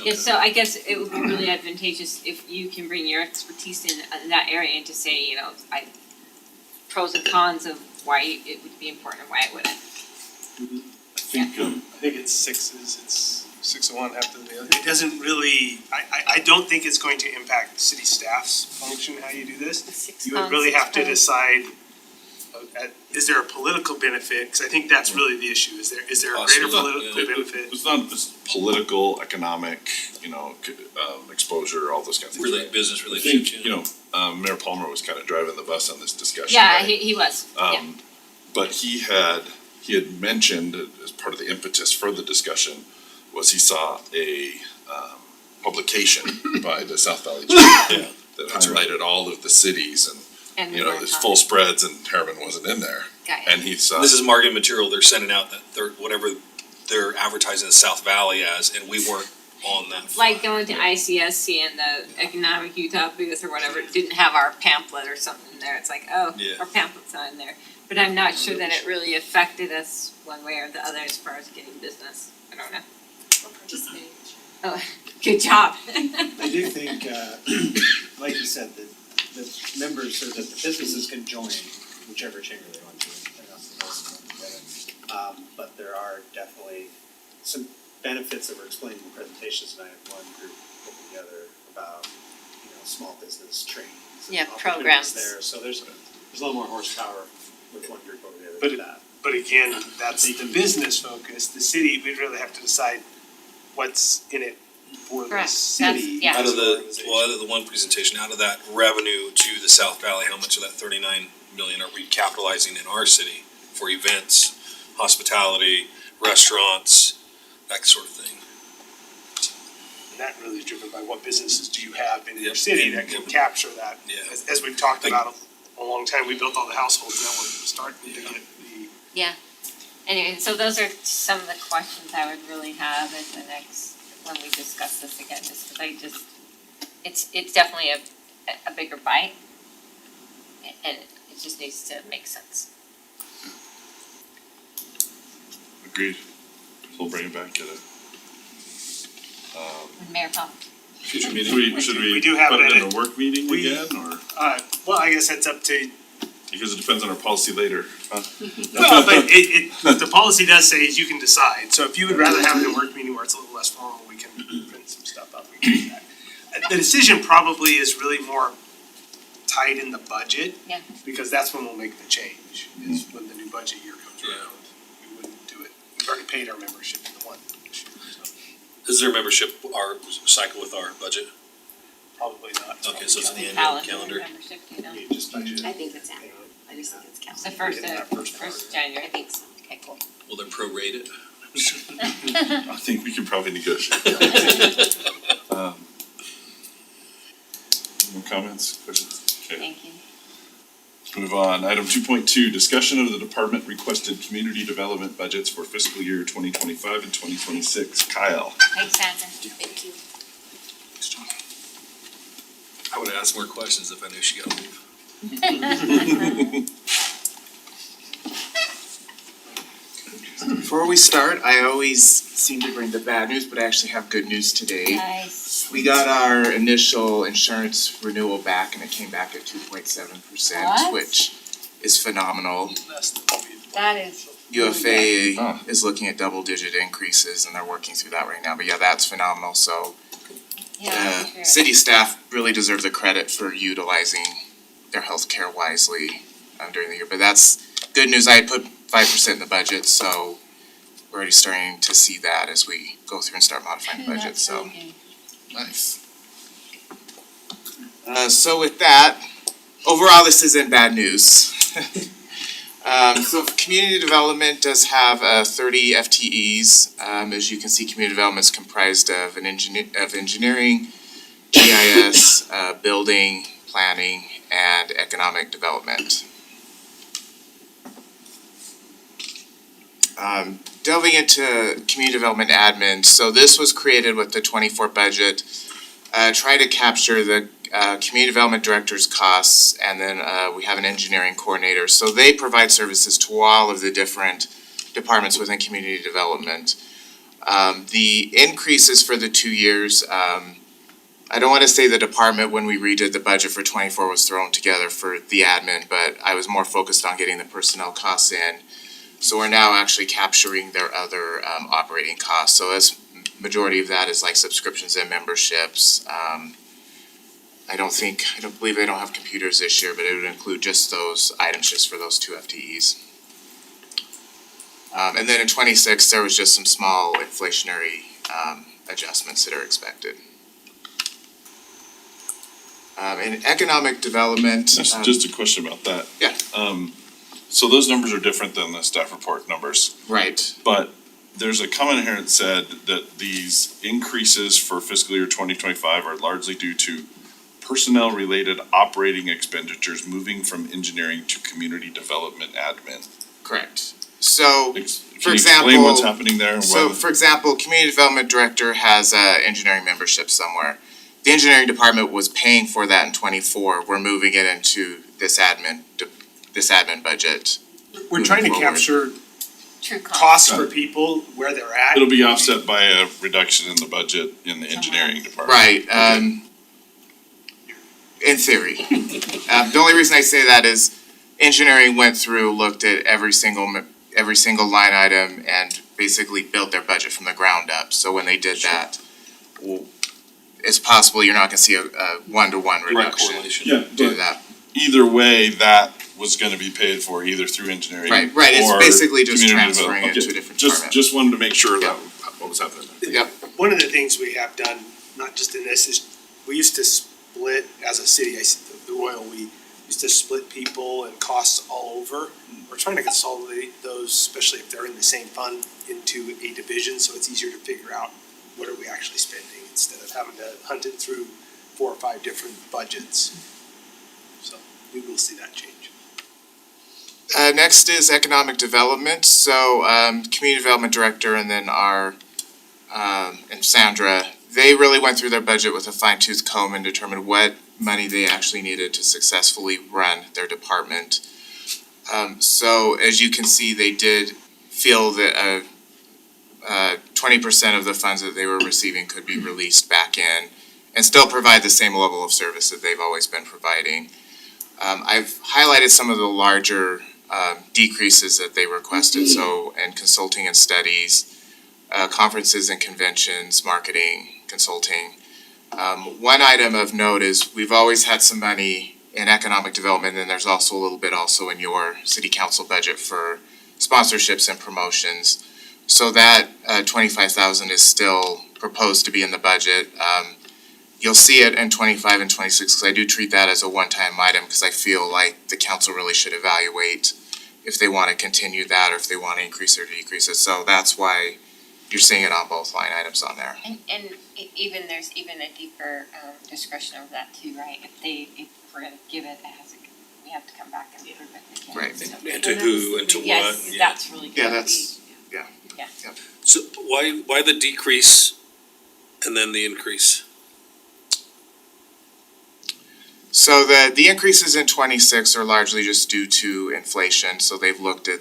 Speaker 5: Yeah, so I guess it would be really advantageous if you can bring your expertise in that area and to say, you know, pros and cons of why it would be important and why it wouldn't.
Speaker 3: I think,
Speaker 4: I think it's 6 of one, half of the other. It doesn't really, I don't think it's going to impact city staff's function, how you do this.
Speaker 5: Six
Speaker 4: You would
Speaker 5: cons,
Speaker 4: really
Speaker 5: six
Speaker 4: have to
Speaker 5: pros.
Speaker 4: decide, is there a political benefit? Because I think that's really the issue. Is there a greater
Speaker 2: Possibly,
Speaker 4: political
Speaker 2: yeah.
Speaker 4: benefit?
Speaker 3: It's not just political, economic, exposure, all those kinds of things. right?
Speaker 2: Business
Speaker 3: I
Speaker 2: relationships,
Speaker 3: think, Mayor Palmer was kind of driving the bus on this discussion.
Speaker 5: Yeah,
Speaker 3: right?
Speaker 5: he was, yeah.
Speaker 3: But he had mentioned as part of the impetus for the discussion was he saw a publication by the South Valley Chamber that highlighted all of the cities and,
Speaker 5: And
Speaker 3: there's full spreads and Harriman wasn't in there.
Speaker 5: Got it.
Speaker 3: And he saw.
Speaker 2: This is marketing material they're sending out that whatever they're advertising the South Valley as, and we weren't on that.
Speaker 5: Like going to ICSC and the Economic Utopias or whatever, it didn't have our pamphlet or something in there, it's like, oh,
Speaker 2: Yeah.
Speaker 5: our pamphlet's not in there. But I'm not sure that it really affected us one way or the other as far as getting business, I don't know. Oh, good job.
Speaker 6: I do think, like you said, that the members or that the businesses can join whichever chamber they want to, they're not supposed to come together. But there are definitely some benefits that were explained in the presentations tonight. One group over the other about, small business trainings and
Speaker 5: Yeah,
Speaker 6: opportunities
Speaker 5: programs.
Speaker 6: there. So there's a little more horsepower with one group over the other
Speaker 4: But
Speaker 6: than that.
Speaker 4: But again, that's the business focus. The city, we'd really have to decide what's in it for the
Speaker 5: Correct.
Speaker 4: city.
Speaker 5: That's- yeah.
Speaker 2: Out
Speaker 4: as
Speaker 2: of
Speaker 4: an
Speaker 2: the,
Speaker 4: organization.
Speaker 2: well, out of the one presentation, out of that revenue to the South Valley, how much of that 39 million are we capitalizing in our city for events, hospitality, restaurants, that sort of thing?
Speaker 4: And that really is driven by what businesses do you have in your
Speaker 2: Yep.
Speaker 4: city that can capture that.
Speaker 2: Yeah.
Speaker 4: As we've talked
Speaker 2: Like-
Speaker 4: about a long time, we built all the households, now we're starting to get the.
Speaker 5: Yeah, anyway, so those are some of the questions I would really have at the next, when we discuss this again, just cause it's definitely a bigger bite. And it just needs to make sense.
Speaker 3: Agreed. We'll bring it back at a.
Speaker 5: When Mayor Pop.
Speaker 2: Future
Speaker 3: Should we
Speaker 4: We do have
Speaker 3: put
Speaker 4: it
Speaker 3: it in
Speaker 4: at
Speaker 3: a work meeting
Speaker 4: we-
Speaker 3: again, or,
Speaker 4: Well, I guess that's up to,
Speaker 3: because it depends on our policy later, huh?
Speaker 4: well, but the policy does say is you can decide. So if you would rather have it in a work meeting where it's a little less formal, we can print some stuff up, we can do that. The decision probably is really more tied in the budget.
Speaker 5: Yeah.
Speaker 4: Because that's when we'll make the change, is when the new budget year comes
Speaker 2: Yeah.
Speaker 4: around. We wouldn't do it, we've already paid our membership in the one this year, so
Speaker 2: Is there a membership, our cycle with our budget?
Speaker 4: probably not.
Speaker 2: Okay, so it's in the annual calendar.
Speaker 5: Membership, you know,
Speaker 6: You just budget.
Speaker 10: I think it's annual, I just think it's
Speaker 5: it's the
Speaker 10: calendar.
Speaker 5: first January.
Speaker 10: I think so.
Speaker 5: Okay, cool.
Speaker 2: Will they prorate it?
Speaker 3: I think we can probably negotiate. No comments, questions? Okay,
Speaker 5: Thank you.
Speaker 3: let's move on. Item 2.2, discussion of the department requested community development budgets for fiscal year 2025 and 2026. Kyle.
Speaker 5: Thanks, Sandra.
Speaker 10: Thank you.
Speaker 2: I would ask more questions if I knew she got to leave.
Speaker 11: Before we start, I always seem to bring the bad news, but I actually have good news today.
Speaker 5: Nice.
Speaker 11: We got our initial insurance renewal back and it came back at 2.7%,
Speaker 5: What?
Speaker 11: which is phenomenal.
Speaker 4: Less than what we.
Speaker 5: That is
Speaker 11: UFA
Speaker 3: Oh.
Speaker 11: is looking at double-digit increases and they're working through that right now, but yeah, that's phenomenal, so city staff really deserve the credit for utilizing their healthcare wisely during the year, but that's good news. I had put 5% in the budget, so we're already starting to see that as we go through and start modifying the budget, so.
Speaker 3: Nice.
Speaker 11: So with that, overall, this isn't bad news. So community development does have 30 FTEs. As you can see, community development is comprised of engineering, GIS, building, planning, and economic development. Delving into community development admin, so this was created with the 24 budget. Try to capture the community development director's costs, and then we have an engineering coordinator. So they provide services to all of the different departments within community development. The increases for the 2 years, I don't wanna say the department when we redid the budget for 24 was thrown together for the admin, but I was more focused on getting the personnel costs in. So we're now actually capturing their other operating costs. So that's majority of that is like subscriptions and memberships. I don't believe they don't have computers this year, but it would include just those items just for those 2 FTEs. And then in 26, there was just some small inflationary adjustments that are expected. In economic development.
Speaker 3: Just a question about that.
Speaker 11: Yeah.
Speaker 3: So those numbers are different than the staff report numbers,
Speaker 11: Right,
Speaker 3: but there's a comment here that said that these increases for fiscal year 2025 are largely due to personnel-related operating expenditures moving from engineering to community development admin.
Speaker 11: correct. So,
Speaker 3: Can
Speaker 11: For
Speaker 3: you explain what's
Speaker 11: example,
Speaker 3: happening there? and
Speaker 11: So
Speaker 3: why-
Speaker 11: for example, community development director has a engineering membership somewhere. The engineering department was paying for that in 24. We're moving it into this admin budget.
Speaker 4: We're trying to
Speaker 11: Moving forward.
Speaker 4: capture
Speaker 5: True cost.
Speaker 4: costs for people where they're at.
Speaker 3: It'll be offset by a reduction in the budget in the engineering department.
Speaker 11: Right, in theory. The only reason I say that is engineering went through, looked at every single line item and basically built their budget from the ground up. So when they did that, it's possible you're not gonna see a one-to-one reduction
Speaker 2: correlation.
Speaker 3: Yeah,
Speaker 11: due to
Speaker 3: but
Speaker 11: that.
Speaker 3: either way, that was gonna be paid for either through engineering
Speaker 11: Right, it's
Speaker 3: or
Speaker 11: basically just
Speaker 3: community
Speaker 11: transferring it
Speaker 3: development.
Speaker 11: to a
Speaker 3: Okay,
Speaker 11: different
Speaker 3: just-
Speaker 11: department.
Speaker 3: Just wanted to make sure
Speaker 11: Yeah.
Speaker 3: that, what was happening.
Speaker 4: One of the things we have done, not just in this, is we used to split, as a city, the Royal, we used to split people and costs all over. We're trying to consolidate those, especially if they're in the same fund, into a division, so it's easier to figure out what are we actually spending, instead of having to hunt it through 4 or 5 different budgets. So we will see that change.
Speaker 11: Next is economic development, so, community development director and then and Sandra, they really went through their budget with a fine tooth comb and determined what money they actually needed to successfully run their department. So as you can see, they did feel that 20% of the funds that they were receiving could be released back in and still provide the same level of service that they've always been providing. I've highlighted some of the larger decreases that they requested, so in consulting and studies, conferences and conventions, marketing, consulting. One item of note is we've always had some money in economic development, and there's also a little bit also in your city council budget for sponsorships and promotions. So that 25,000 is still proposed to be in the budget. You'll see it in 25 and 26, because I do treat that as a one-time item, because I feel like the council really should evaluate if they want to continue that or if they want to increase or decrease it. So that's why you're seeing it on both line items on there.
Speaker 5: And even there's even a deeper discretion over that too, right? If we're gonna give it as we have to come back and approve it again.
Speaker 11: Right.
Speaker 5: So-
Speaker 2: And to who and to what,
Speaker 5: Yes,
Speaker 2: yeah.
Speaker 5: that's really good.
Speaker 11: Yeah, that's,
Speaker 2: So why the decrease and then the increase?
Speaker 11: so the increases in 26 are largely just due to inflation, so they've looked at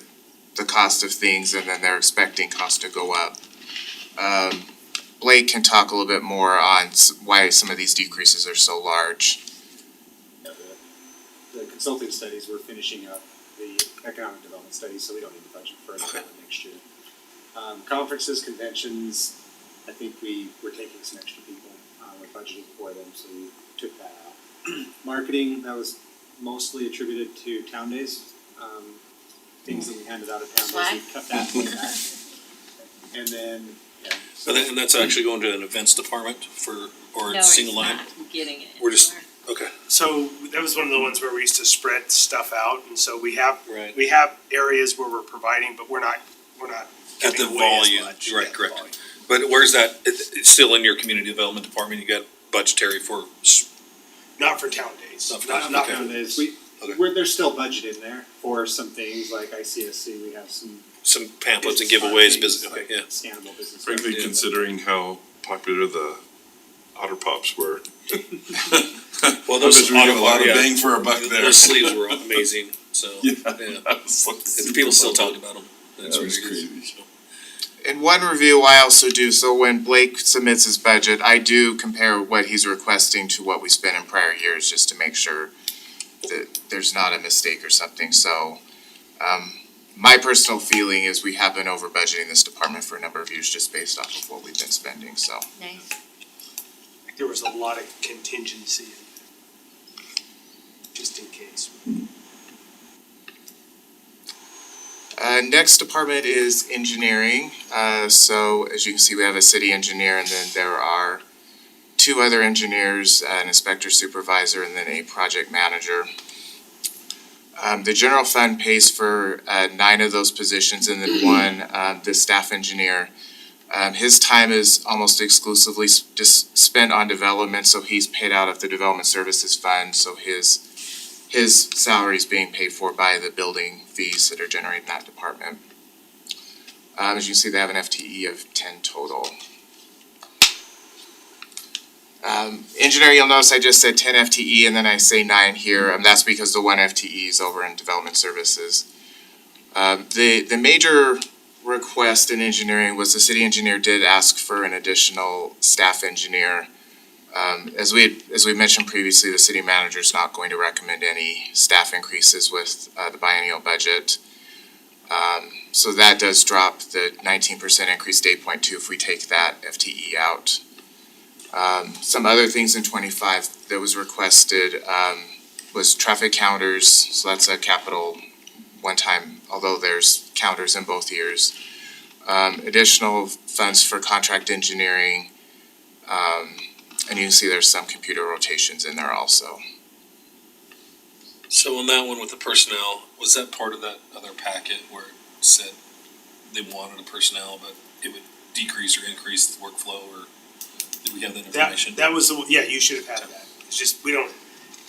Speaker 11: the cost of things and then they're expecting costs to go up. Blake can talk a little bit more on why some of these decreases are so large.
Speaker 6: The consulting studies we're finishing up the economic development study, so we don't need to budget for it next year. Conferences, conventions, I think we're taking some extra people, we're budgeting for them, so we took that out. Marketing, that was mostly attributed to town days, things that we handed out at town days, we cut that way back. And then, yeah.
Speaker 2: So and that's actually going to an events department or
Speaker 5: No,
Speaker 2: single
Speaker 5: it's
Speaker 2: line?
Speaker 5: not getting it
Speaker 2: We're just-
Speaker 5: anywhere.
Speaker 2: Okay,
Speaker 4: So that was one of the ones where we used to spread stuff out, and so we have
Speaker 2: right.
Speaker 4: areas where we're providing, but we're not
Speaker 2: At the
Speaker 4: giving away as
Speaker 2: volume,
Speaker 4: much.
Speaker 2: right,
Speaker 4: Yeah, the
Speaker 2: correct.
Speaker 4: volume.
Speaker 2: But where's that, it's still in your community development department, you got budgetary for,
Speaker 4: Not for town days,
Speaker 2: Not for
Speaker 4: not,
Speaker 2: town,
Speaker 4: not
Speaker 2: okay.
Speaker 4: for
Speaker 6: And there's,
Speaker 2: Okay.
Speaker 6: there's still budget in there for some things like ICSC, we have some.
Speaker 2: some pamphlets and
Speaker 6: business
Speaker 2: giveaways,
Speaker 6: things,
Speaker 2: business, okay,
Speaker 6: like
Speaker 2: yeah.
Speaker 6: Scannable business.
Speaker 3: Frankly,
Speaker 2: Yeah.
Speaker 3: considering how popular the Otter Pops were.
Speaker 2: Well,
Speaker 3: I
Speaker 2: those
Speaker 3: bet we got a lot of
Speaker 2: yeah,
Speaker 3: bang for our buck there.
Speaker 2: those sleeves were amazing, so,
Speaker 3: Yeah,
Speaker 2: yeah.
Speaker 3: that was like
Speaker 2: And
Speaker 3: super
Speaker 2: people still
Speaker 3: popular.
Speaker 2: talk about them. That's
Speaker 3: That was
Speaker 2: ridiculous.
Speaker 3: crazy.
Speaker 2: So.
Speaker 11: And one review I also do, so when Blake submits his budget, I do compare what he's requesting to what we spent in prior years, just to make sure that there's not a mistake or something, so, my personal feeling is we have been over budgeting this department for a number of years just based off of what we've been spending, so.
Speaker 5: Nice.
Speaker 4: There was a lot of contingency in there, just in case.
Speaker 11: Next department is engineering. So as you can see, we have a city engineer and then there are two other engineers, an inspector supervisor, and then a project manager. The general fund pays for 9 of those positions and then one, the staff engineer. His time is almost exclusively just spent on development, so he's paid out of the development services fund, so his salary is being paid for by the building fees that are generated in that department. As you can see, they have an FTE of 10 total. Engineering, you'll notice I just said 10 FTE and then I say 9 here, that's because the one FTE is over in development services. The major request in engineering was the city engineer did ask for an additional staff engineer. As we mentioned previously, the city manager is not going to recommend any staff increases with the biennial budget. So that does drop the 19% increase to 8.2 if we take that FTE out. Some other things in 25 that was requested was traffic counters, so that's a capital one time, although there's counters in both years. Additional funds for contract engineering, and you can see there's some computer rotations in there also.
Speaker 2: So on that one with the personnel, was that part of that other packet where it said they wanted a personnel, but it would decrease or increase the workflow, or did we have that information?
Speaker 4: That was yeah, you should have had that. It's just, we don't,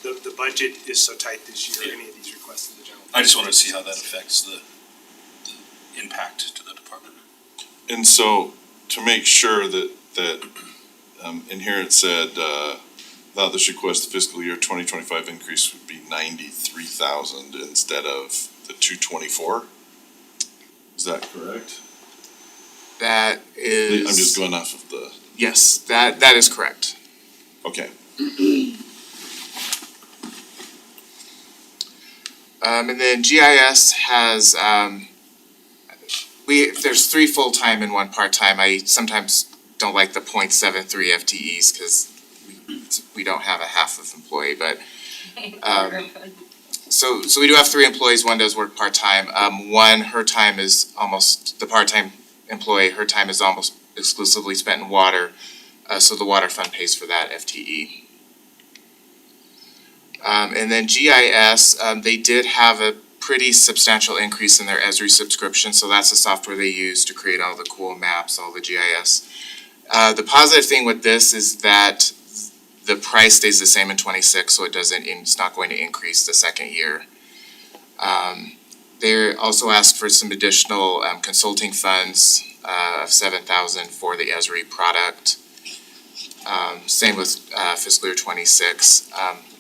Speaker 4: the budget is so tight this year, any of these requests in the general.
Speaker 2: I just wanted to see how that affects the impact to the department.
Speaker 3: And so, to make sure that, in here it said, without this request, the fiscal year 2025 increase would be 93,000 instead of the 224. Is that correct?
Speaker 11: That is.
Speaker 3: I'm just going off of the,
Speaker 11: Yes, that is correct.
Speaker 3: okay.
Speaker 11: And then GIS has, there's 3 full-time and 1 part-time. I sometimes don't like the 0.73 FTEs because we don't have a half of employee, but, so we do have 3 employees, 1 does work part-time. One, her time is almost, the part-time employee, her time is almost exclusively spent in water, so the water fund pays for that FTE. And then GIS, they did have a pretty substantial increase in their Esri subscription, so that's the software they use to create all the cool maps, all the GIS. The positive thing with this is that the price stays the same in 26, so it's not going to increase the second year. They also asked for some additional consulting funds of 7,000 for the Esri product. Same with fiscal year 26.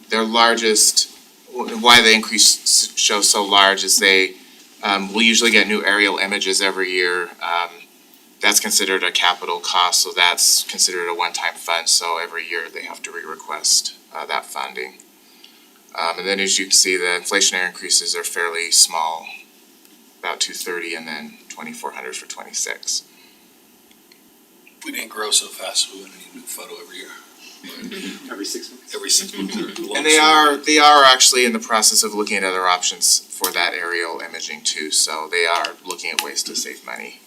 Speaker 11: Their largest, why the increase shows so large is they will usually get new aerial images every year. That's considered a capital cost, so that's considered a one-time fund, so every year they have to re-request that funding. And then as you can see, the inflationary increases are fairly small, about 230 and then 2,400 for 26.
Speaker 2: If we didn't grow so fast, we wouldn't need a new photo every year.
Speaker 6: Every 6 months.
Speaker 2: Every 6 months or
Speaker 11: And they are actually in the process of looking at other options for that aerial imaging too, so they are looking at ways to save money.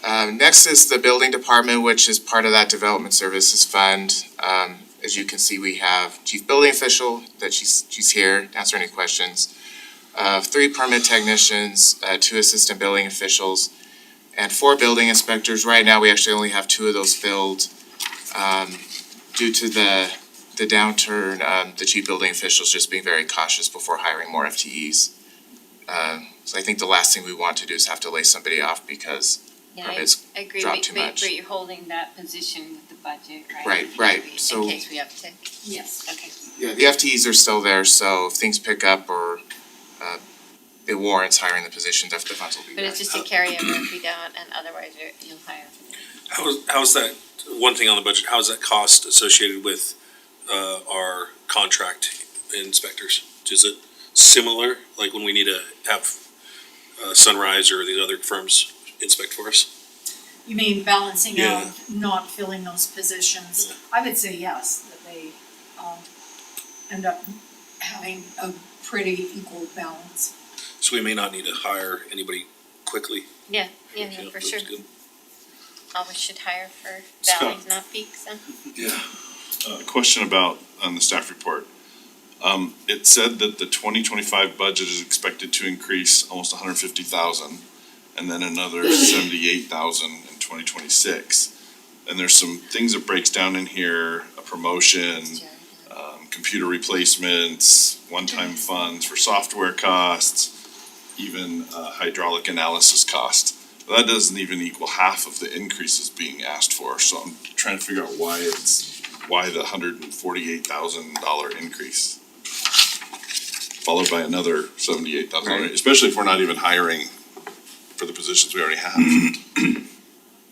Speaker 11: Next is the building department, which is part of that development services fund. As you can see, we have chief building official, that she's here to answer any questions. 3 permit technicians, 2 assistant building officials, and 4 building inspectors. Right now, we actually only have 2 of those filled. Due to the downturn, the chief building officials just being very cautious before hiring more FTEs. So I think the last thing we want to do is have to lay somebody off because
Speaker 5: Yeah,
Speaker 11: permits
Speaker 5: I agree,
Speaker 11: drop
Speaker 5: but,
Speaker 11: too
Speaker 5: but,
Speaker 11: much.
Speaker 5: but you're holding that position with the budget, right?
Speaker 11: Right, so-
Speaker 5: In case we have to,
Speaker 9: Yes.
Speaker 5: okay.
Speaker 11: Yeah, the FTEs are still there, so if things pick up or it warrants hiring the positions, the funds will be
Speaker 5: But
Speaker 11: there.
Speaker 5: it's just a carryover if we don't, and otherwise you'll hire.
Speaker 2: How's that, one thing on the budget, how's that cost associated with, our contract inspectors? Is it similar, like when we need to have, Sunrise or the other firms inspect for us?
Speaker 9: You mean balancing
Speaker 2: Yeah.
Speaker 9: out, not filling those positions? I would say yes, that they, end up having a pretty equal balance.
Speaker 2: So we may not need to hire anybody quickly.
Speaker 5: Yeah, for
Speaker 2: that's
Speaker 5: sure.
Speaker 2: good.
Speaker 5: Always should hire for
Speaker 3: Scott.
Speaker 5: valleys, not peaks, huh?
Speaker 2: Yeah.
Speaker 3: Question about, on the staff report. It said that the 2025 budget is expected to increase almost 150,000 and then another 78,000 in 2026. And there's some things that breaks down in here, a promotion, computer replacements, one-time funds for software costs, even hydraulic analysis cost. That doesn't even equal half of the increases being asked for, so I'm trying to figure out why the $148,000 increase. Followed by another $78,000,
Speaker 11: Right.
Speaker 3: especially if we're not even hiring for the positions we already have.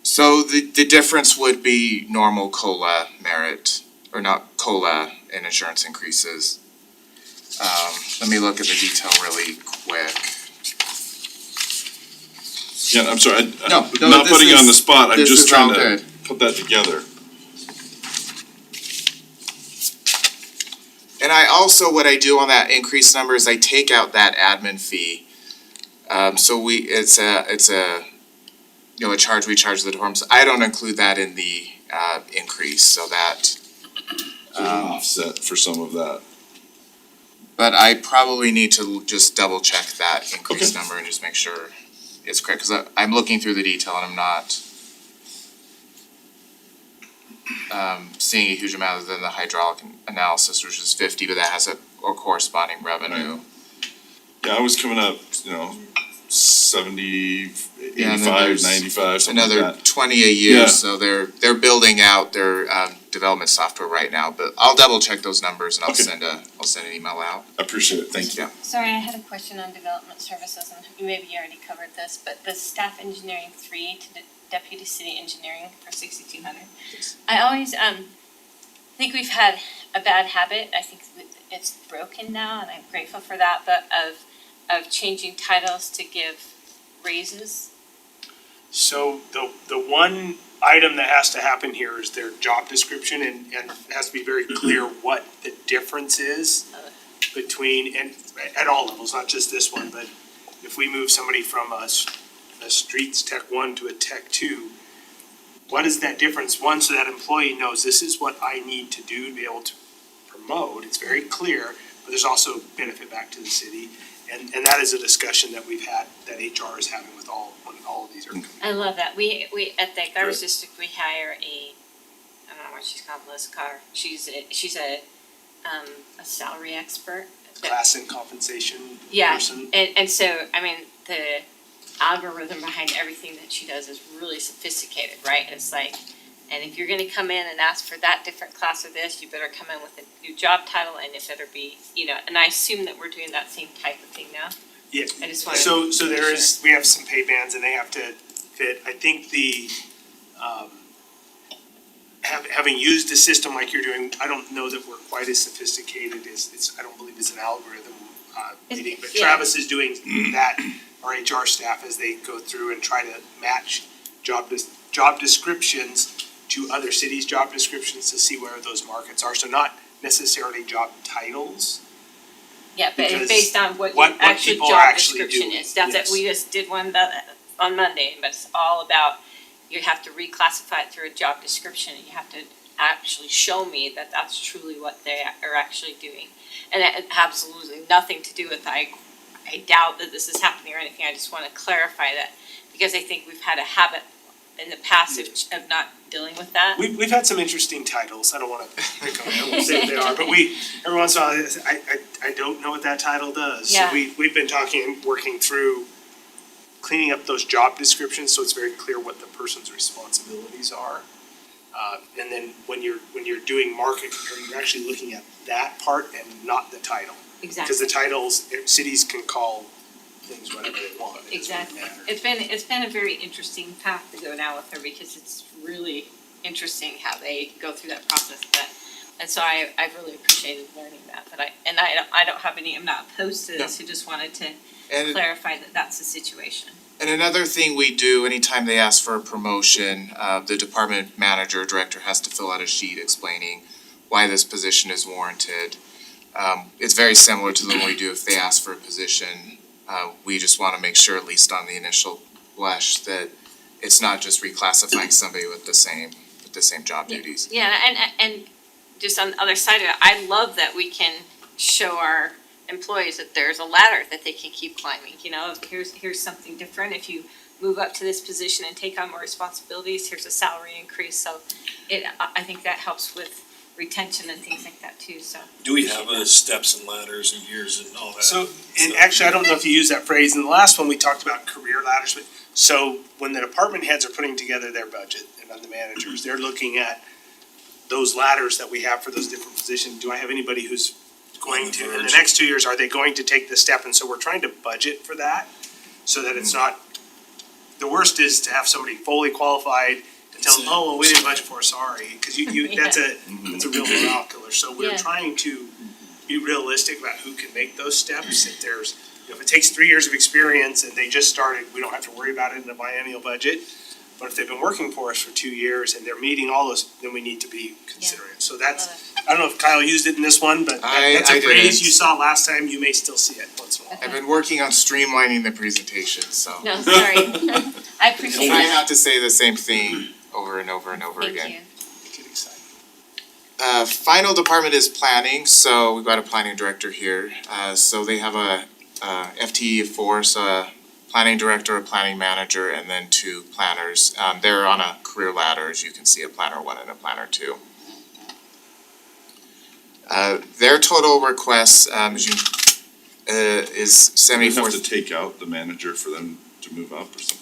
Speaker 11: So the difference would be normal COLA merit, or not COLA and insurance increases. Let me look at the detail really quick.
Speaker 3: Yeah, I'm sorry,
Speaker 11: No,
Speaker 3: I'm not
Speaker 11: this
Speaker 3: putting you on the
Speaker 11: is-
Speaker 3: spot, I'm
Speaker 11: this
Speaker 3: just
Speaker 11: is all
Speaker 3: trying to
Speaker 11: good.
Speaker 3: put that together.
Speaker 11: And I also, what I do on that increase number is I take out that admin fee. So it's a, you know, a charge we charge the departments. I don't include that in the, increase, so that,
Speaker 3: So an offset for some of that.
Speaker 11: but I probably need to just double check that increase
Speaker 3: Okay.
Speaker 11: number and just make sure it's correct, cause I'm looking through the detail and I'm not seeing a huge amount other than the hydraulic analysis, which is 50, but that has a corresponding revenue.
Speaker 3: Yeah, I was coming up, 70,
Speaker 11: Yeah, and then
Speaker 3: 85,
Speaker 11: there's
Speaker 3: 95, something like
Speaker 11: Another
Speaker 3: that.
Speaker 11: 20 a year,
Speaker 3: Yeah.
Speaker 11: so they're building out their development software right now, but I'll double check those numbers and I'll
Speaker 3: Okay.
Speaker 11: send an email out.
Speaker 3: I appreciate it, thank you.
Speaker 11: Yeah.
Speaker 5: Sorry, I had a question on development services, and maybe you already covered this, but the staff engineering 3 to the deputy city engineering for 6,200. I always, think we've had a bad habit, I think it's broken now, and I'm grateful for that, but of changing titles to give raises.
Speaker 4: So the one item that has to happen here is their job description and it has to be very clear what the difference is between, and at all levels, not just this one, but if we move somebody from a streets tech 1 to a tech 2, what is that difference? One, so that employee knows this is what I need to do to be able to promote, it's very clear, but there's also benefit back to the city. And that is a discussion that we've had, that HR is having with when all of these are coming.
Speaker 5: I love that. We at the garbage
Speaker 3: Great.
Speaker 5: district, we hire I don't know what she's called, Melissa Carr. She's a salary expert.
Speaker 4: Class and compensation
Speaker 5: Yeah,
Speaker 4: person.
Speaker 5: and so, I mean, the algorithm behind everything that she does is really sophisticated, right? And it's like, and if you're gonna come in and ask for that different class or this, you better come in with a new job title and it better be, and I assume that we're doing that same type of thing now.
Speaker 4: Yeah,
Speaker 5: I just wanted
Speaker 4: so
Speaker 5: to
Speaker 4: so
Speaker 5: make
Speaker 4: there
Speaker 5: sure.
Speaker 4: is, we have some pay bands and they have to fit, I think having used a system like you're doing, I don't know that we're quite as sophisticated as, I don't believe it's an algorithm, meeting, but
Speaker 5: Yeah.
Speaker 4: Travis is doing that, our HR staff, as they go through and try to match job descriptions to other cities' job descriptions to see where those markets are, so not necessarily job titles.
Speaker 5: Yeah, but
Speaker 4: Because
Speaker 5: it's based on what
Speaker 4: what
Speaker 5: your actual
Speaker 4: people are
Speaker 5: job
Speaker 4: actually
Speaker 5: description
Speaker 4: doing,
Speaker 5: is. That's it, we just did one on Monday, but it's all about, you have to reclassify it through a job description, and you have to actually show me that that's truly what they are actually doing. And it had absolutely nothing to do with, I doubt that this is happening or anything, I just wanna clarify that, because I think we've had a habit in the past of not dealing with that.
Speaker 4: We've had some interesting titles, I don't wanna pick on them, I won't say what they are, but every once in a while, I don't know what that title does. So
Speaker 5: Yeah.
Speaker 4: we've been working through cleaning up those job descriptions, so it's very clear what the person's responsibilities are. And then when you're doing market compare, you're actually looking at that part and not the title.
Speaker 5: Exactly.
Speaker 4: Cause the titles, cities can call things whatever they want, it doesn't
Speaker 5: Exactly.
Speaker 4: matter.
Speaker 5: It's been a very interesting path to go down with her, because it's really interesting how they go through that process, and so I've really appreciated learning that, but I don't have any, I'm not opposed to this, I just wanted to
Speaker 11: And
Speaker 5: clarify that that's the situation.
Speaker 11: And another thing we do, anytime they ask for a promotion, the department manager, director has to fill out a sheet explaining why this position is warranted. It's very similar to the one we do if they ask for a position. We just wanna make sure, at least on the initial blush, that it's not just reclassifying somebody with the same job duties.
Speaker 5: Yeah, and just on the other side of it, I love that we can show our employees that there's a ladder that they can keep climbing, you know, here's something different, if you move up to this position and take on more responsibilities, here's a salary increase, so I think that helps with retention and things like that too, so.
Speaker 2: Do we have steps and ladders and years and all that?
Speaker 4: So, and actually, I don't know if you used that phrase, in the last one, we talked about career ladders, but, so when the department heads are putting together their budget, and then the managers, they're looking at those ladders that we have for those different positions, do I have anybody who's going to, in the next 2 years, are they going to take this step, and so we're trying to budget for that, so that it's not, the worst is to have somebody fully qualified and tell them, oh, well, we didn't budget for it, sorry, cause that's a real morale killer, so we're
Speaker 5: Yeah.
Speaker 4: trying to be realistic about who can make those steps, if there's, if it takes 3 years of experience and they just started, we don't have to worry about it in the biennial budget. But if they've been working for us for 2 years and they're meeting all those, then we need to be considerate, so that's, I don't know if Kyle used it in this one, but that's
Speaker 11: I
Speaker 4: a phrase
Speaker 11: didn't.
Speaker 4: you saw last time, you may still see it once in a while.
Speaker 11: I've been working on streamlining the presentation, so.
Speaker 5: No, sorry, I appreciate
Speaker 11: Try
Speaker 5: that,
Speaker 11: not to say the same thing over and over and over again.
Speaker 5: thank you.
Speaker 4: Get excited.
Speaker 11: Final department is planning, so we've got a planning director here. So they have a FTE of 4, so a planning director, a planning manager, and then 2 planners. They're on a career ladder, as you can see, a planner 1 and a planner 2. Their total requests, is
Speaker 3: We
Speaker 11: 74.
Speaker 3: have to take out the manager for them to move up or something.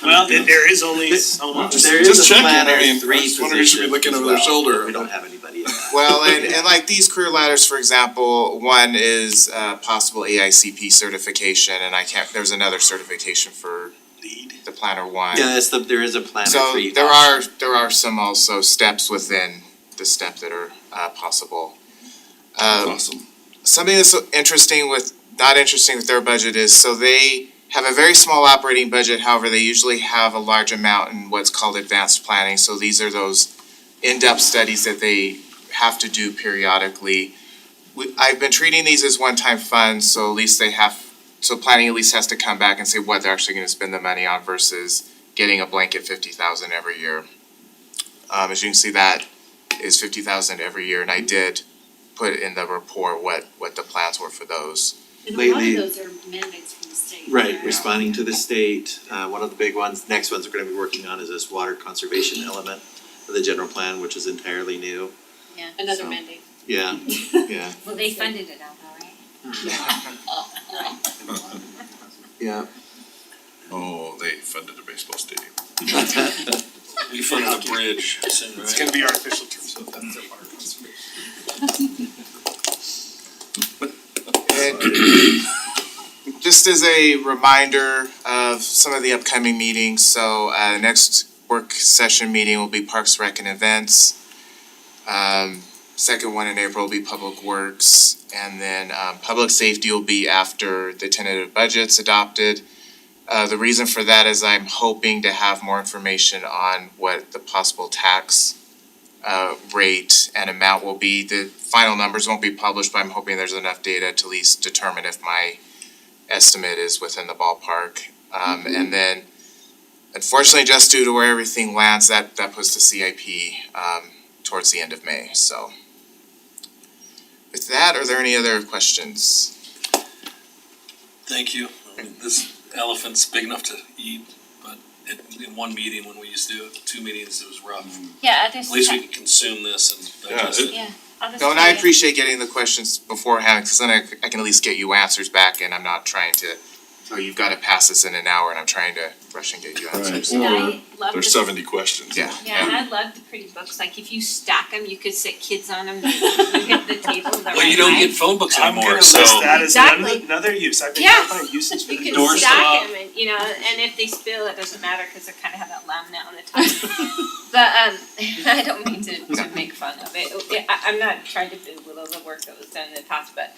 Speaker 4: Well, there is only so much.
Speaker 12: There
Speaker 3: Just
Speaker 12: is a
Speaker 3: checking, I
Speaker 12: planner
Speaker 3: mean, I
Speaker 12: 3
Speaker 3: just wonder who should be
Speaker 12: position
Speaker 3: looking
Speaker 12: as
Speaker 3: over their
Speaker 12: well,
Speaker 3: shoulder.
Speaker 12: but we don't have anybody in that.
Speaker 11: Well, and like these career ladders, for example, one is possible AICP certification, and there's another certification for
Speaker 4: Lead.
Speaker 11: the planner 1.
Speaker 12: Yeah, there is a planner
Speaker 11: So
Speaker 12: 3.
Speaker 11: there are some also steps within the step that are possible.
Speaker 3: Awesome.
Speaker 11: Something that's not interesting with their budget is, so they have a very small operating budget, however, they usually have a large amount in what's called advanced planning, so these are those in-depth studies that they have to do periodically. I've been treating these as one-time funds, so at least so planning at least has to come back and say what they're actually gonna spend the money on versus getting a blanket 50,000 every year. As you can see, that is 50,000 every year, and I did put in the report what the plans were for those.
Speaker 13: And a lot
Speaker 12: Lately-
Speaker 13: of those are mandates from the state.
Speaker 12: Right, responding to the state, one of the big ones, next ones we're gonna be working on is this water conservation element of the general plan, which is entirely new.
Speaker 13: Another
Speaker 12: So-
Speaker 13: mandate.
Speaker 12: Yeah, yeah,
Speaker 5: Well, they funded it out, all right?
Speaker 12: yeah.
Speaker 3: Oh, they funded a baseball stadium.
Speaker 2: We funded a bridge soon,
Speaker 4: It's
Speaker 2: right?
Speaker 4: gonna be artificial turf, so that's their water conservation.
Speaker 11: And just as a reminder of some of the upcoming meetings, so next work session meeting will be Parks, Rec, and Events. Second one in April will be Public Works, and then Public Safety will be after the tentative budget's adopted. The reason for that is I'm hoping to have more information on what the possible tax rate and amount will be. The final numbers won't be published, but I'm hoping there's enough data to at least determine if my estimate is within the ballpark. And then unfortunately, just due to where everything lands, that puts the CIP towards the end of May, so. With that, are there any other questions?
Speaker 2: Thank you. I mean, this elephant's big enough to eat, but in one meeting, when we used to do it, 2 meetings, it was rough.
Speaker 5: Yeah, I'll just.
Speaker 2: At least we can consume this and digest it.
Speaker 5: Yeah, I'll just.
Speaker 11: No, and I
Speaker 5: tell you.
Speaker 11: appreciate getting the questions beforehand, because then I can at least get you answers back, and I'm not trying to, oh, you've gotta pass this in an hour, and I'm trying to rush and get you answers.
Speaker 3: Right, or
Speaker 5: I love
Speaker 3: there's
Speaker 5: this.
Speaker 3: 70 questions.
Speaker 11: Yeah.
Speaker 5: Yeah, and I love the pretty books, like if you stack them, you could sit kids on them, you hit the table the right
Speaker 2: Well, you don't
Speaker 5: way.
Speaker 2: get phone books
Speaker 4: I'm
Speaker 2: anymore,
Speaker 4: gonna
Speaker 2: so.
Speaker 4: list that as
Speaker 5: Exactly.
Speaker 4: another use, I've been
Speaker 5: Yeah.
Speaker 4: trying to find uses for
Speaker 5: You
Speaker 4: the
Speaker 5: can
Speaker 2: Door
Speaker 5: stack
Speaker 2: stop.
Speaker 5: them and, and if they spill, it doesn't matter, cause they kinda have that laminate on the top. But, I don't mean to make fun of it, I'm not trying to belittle the work that was done in the past, but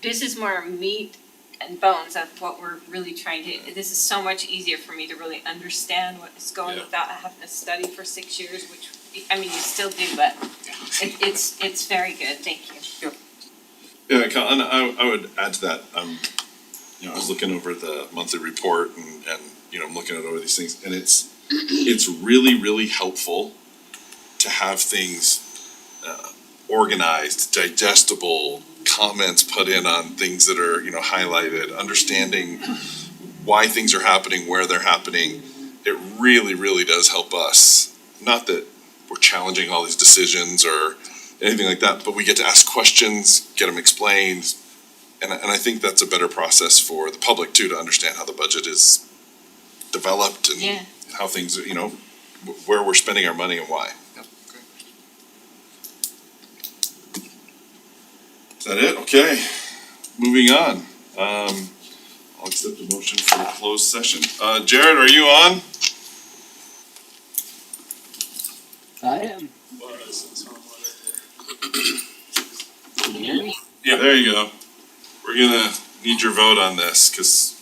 Speaker 5: this is more meat and bones of what we're really trying to, this is so much easier for me to really understand what is going
Speaker 2: Yeah.
Speaker 5: without having to study for 6 years, which, I mean, you still do, but it's very good, thank you.
Speaker 3: Yeah, and I would add to that, I was looking over the monthly report and, I'm looking at over these things, and it's really, really helpful to have things organized, digestible, comments put in on things that are, highlighted, understanding why things are happening, where they're happening. It really, really does help us. Not that we're challenging all these decisions or anything like that, but we get to ask questions, get them explained. And I think that's a better process for the public too, to understand how the budget is developed and
Speaker 5: Yeah.
Speaker 3: how things, where we're spending our money and why. Is that it? Okay, moving on. I'll accept the motion for the closed session. Jared, are you on?
Speaker 14: I am. Can you hear me?
Speaker 3: Yeah. There you go. We're gonna need your vote on this, cause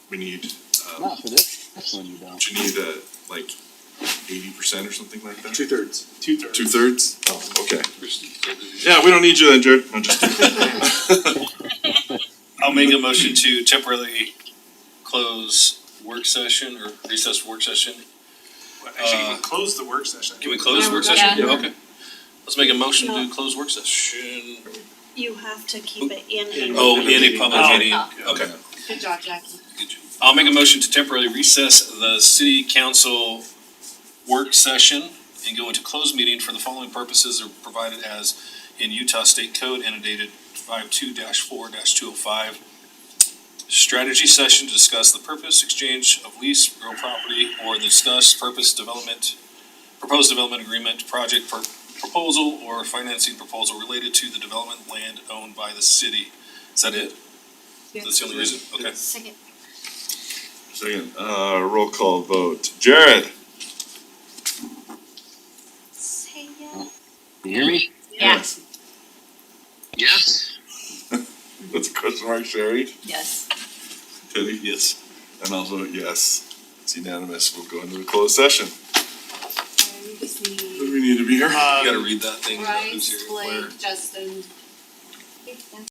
Speaker 3: we need,
Speaker 14: Not for this one, you don't.
Speaker 3: you need like 80% or something like that?
Speaker 4: 2/3. 2/3.
Speaker 3: 2/3? Oh, okay. Yeah, we don't need you then, Jared. No, just kidding.
Speaker 2: I'll make a motion to temporarily close work session or recess work session.
Speaker 4: Actually, you can close the work session.
Speaker 2: Can we close
Speaker 5: Yeah,
Speaker 2: work
Speaker 5: we're
Speaker 2: session?
Speaker 5: done.
Speaker 2: Okay. Let's make a motion to close work session.
Speaker 13: You have to keep it in.
Speaker 2: Oh, in a public
Speaker 4: Oh.
Speaker 2: meeting, okay.
Speaker 13: Good job, Jackie.
Speaker 2: I'll make a motion to temporarily recess the city council work session and go into closed meeting for the following purposes are provided as in Utah State Code annotated 52-4-205. Strategy session to discuss the purpose, exchange of lease, real property, or discuss purpose development, proposed development agreement, project proposal, or financing proposal related to the development land owned by the city. Is that it? That's the only reason, okay.
Speaker 5: Second.
Speaker 3: Second, roll call vote. Jared?
Speaker 5: Say yeah.
Speaker 14: Can you hear me?
Speaker 5: Yeah.
Speaker 14: Yes.
Speaker 3: That's a question mark, Sherry?
Speaker 5: Yes.
Speaker 3: Teddy? Yes. And I'll vote yes. It's unanimous. We'll go into the closed session.
Speaker 13: You just
Speaker 3: Do
Speaker 13: need
Speaker 3: we need to be here?
Speaker 2: You gotta read that thing,
Speaker 13: Bryce,
Speaker 2: who's here, where.
Speaker 13: Blake, Justin.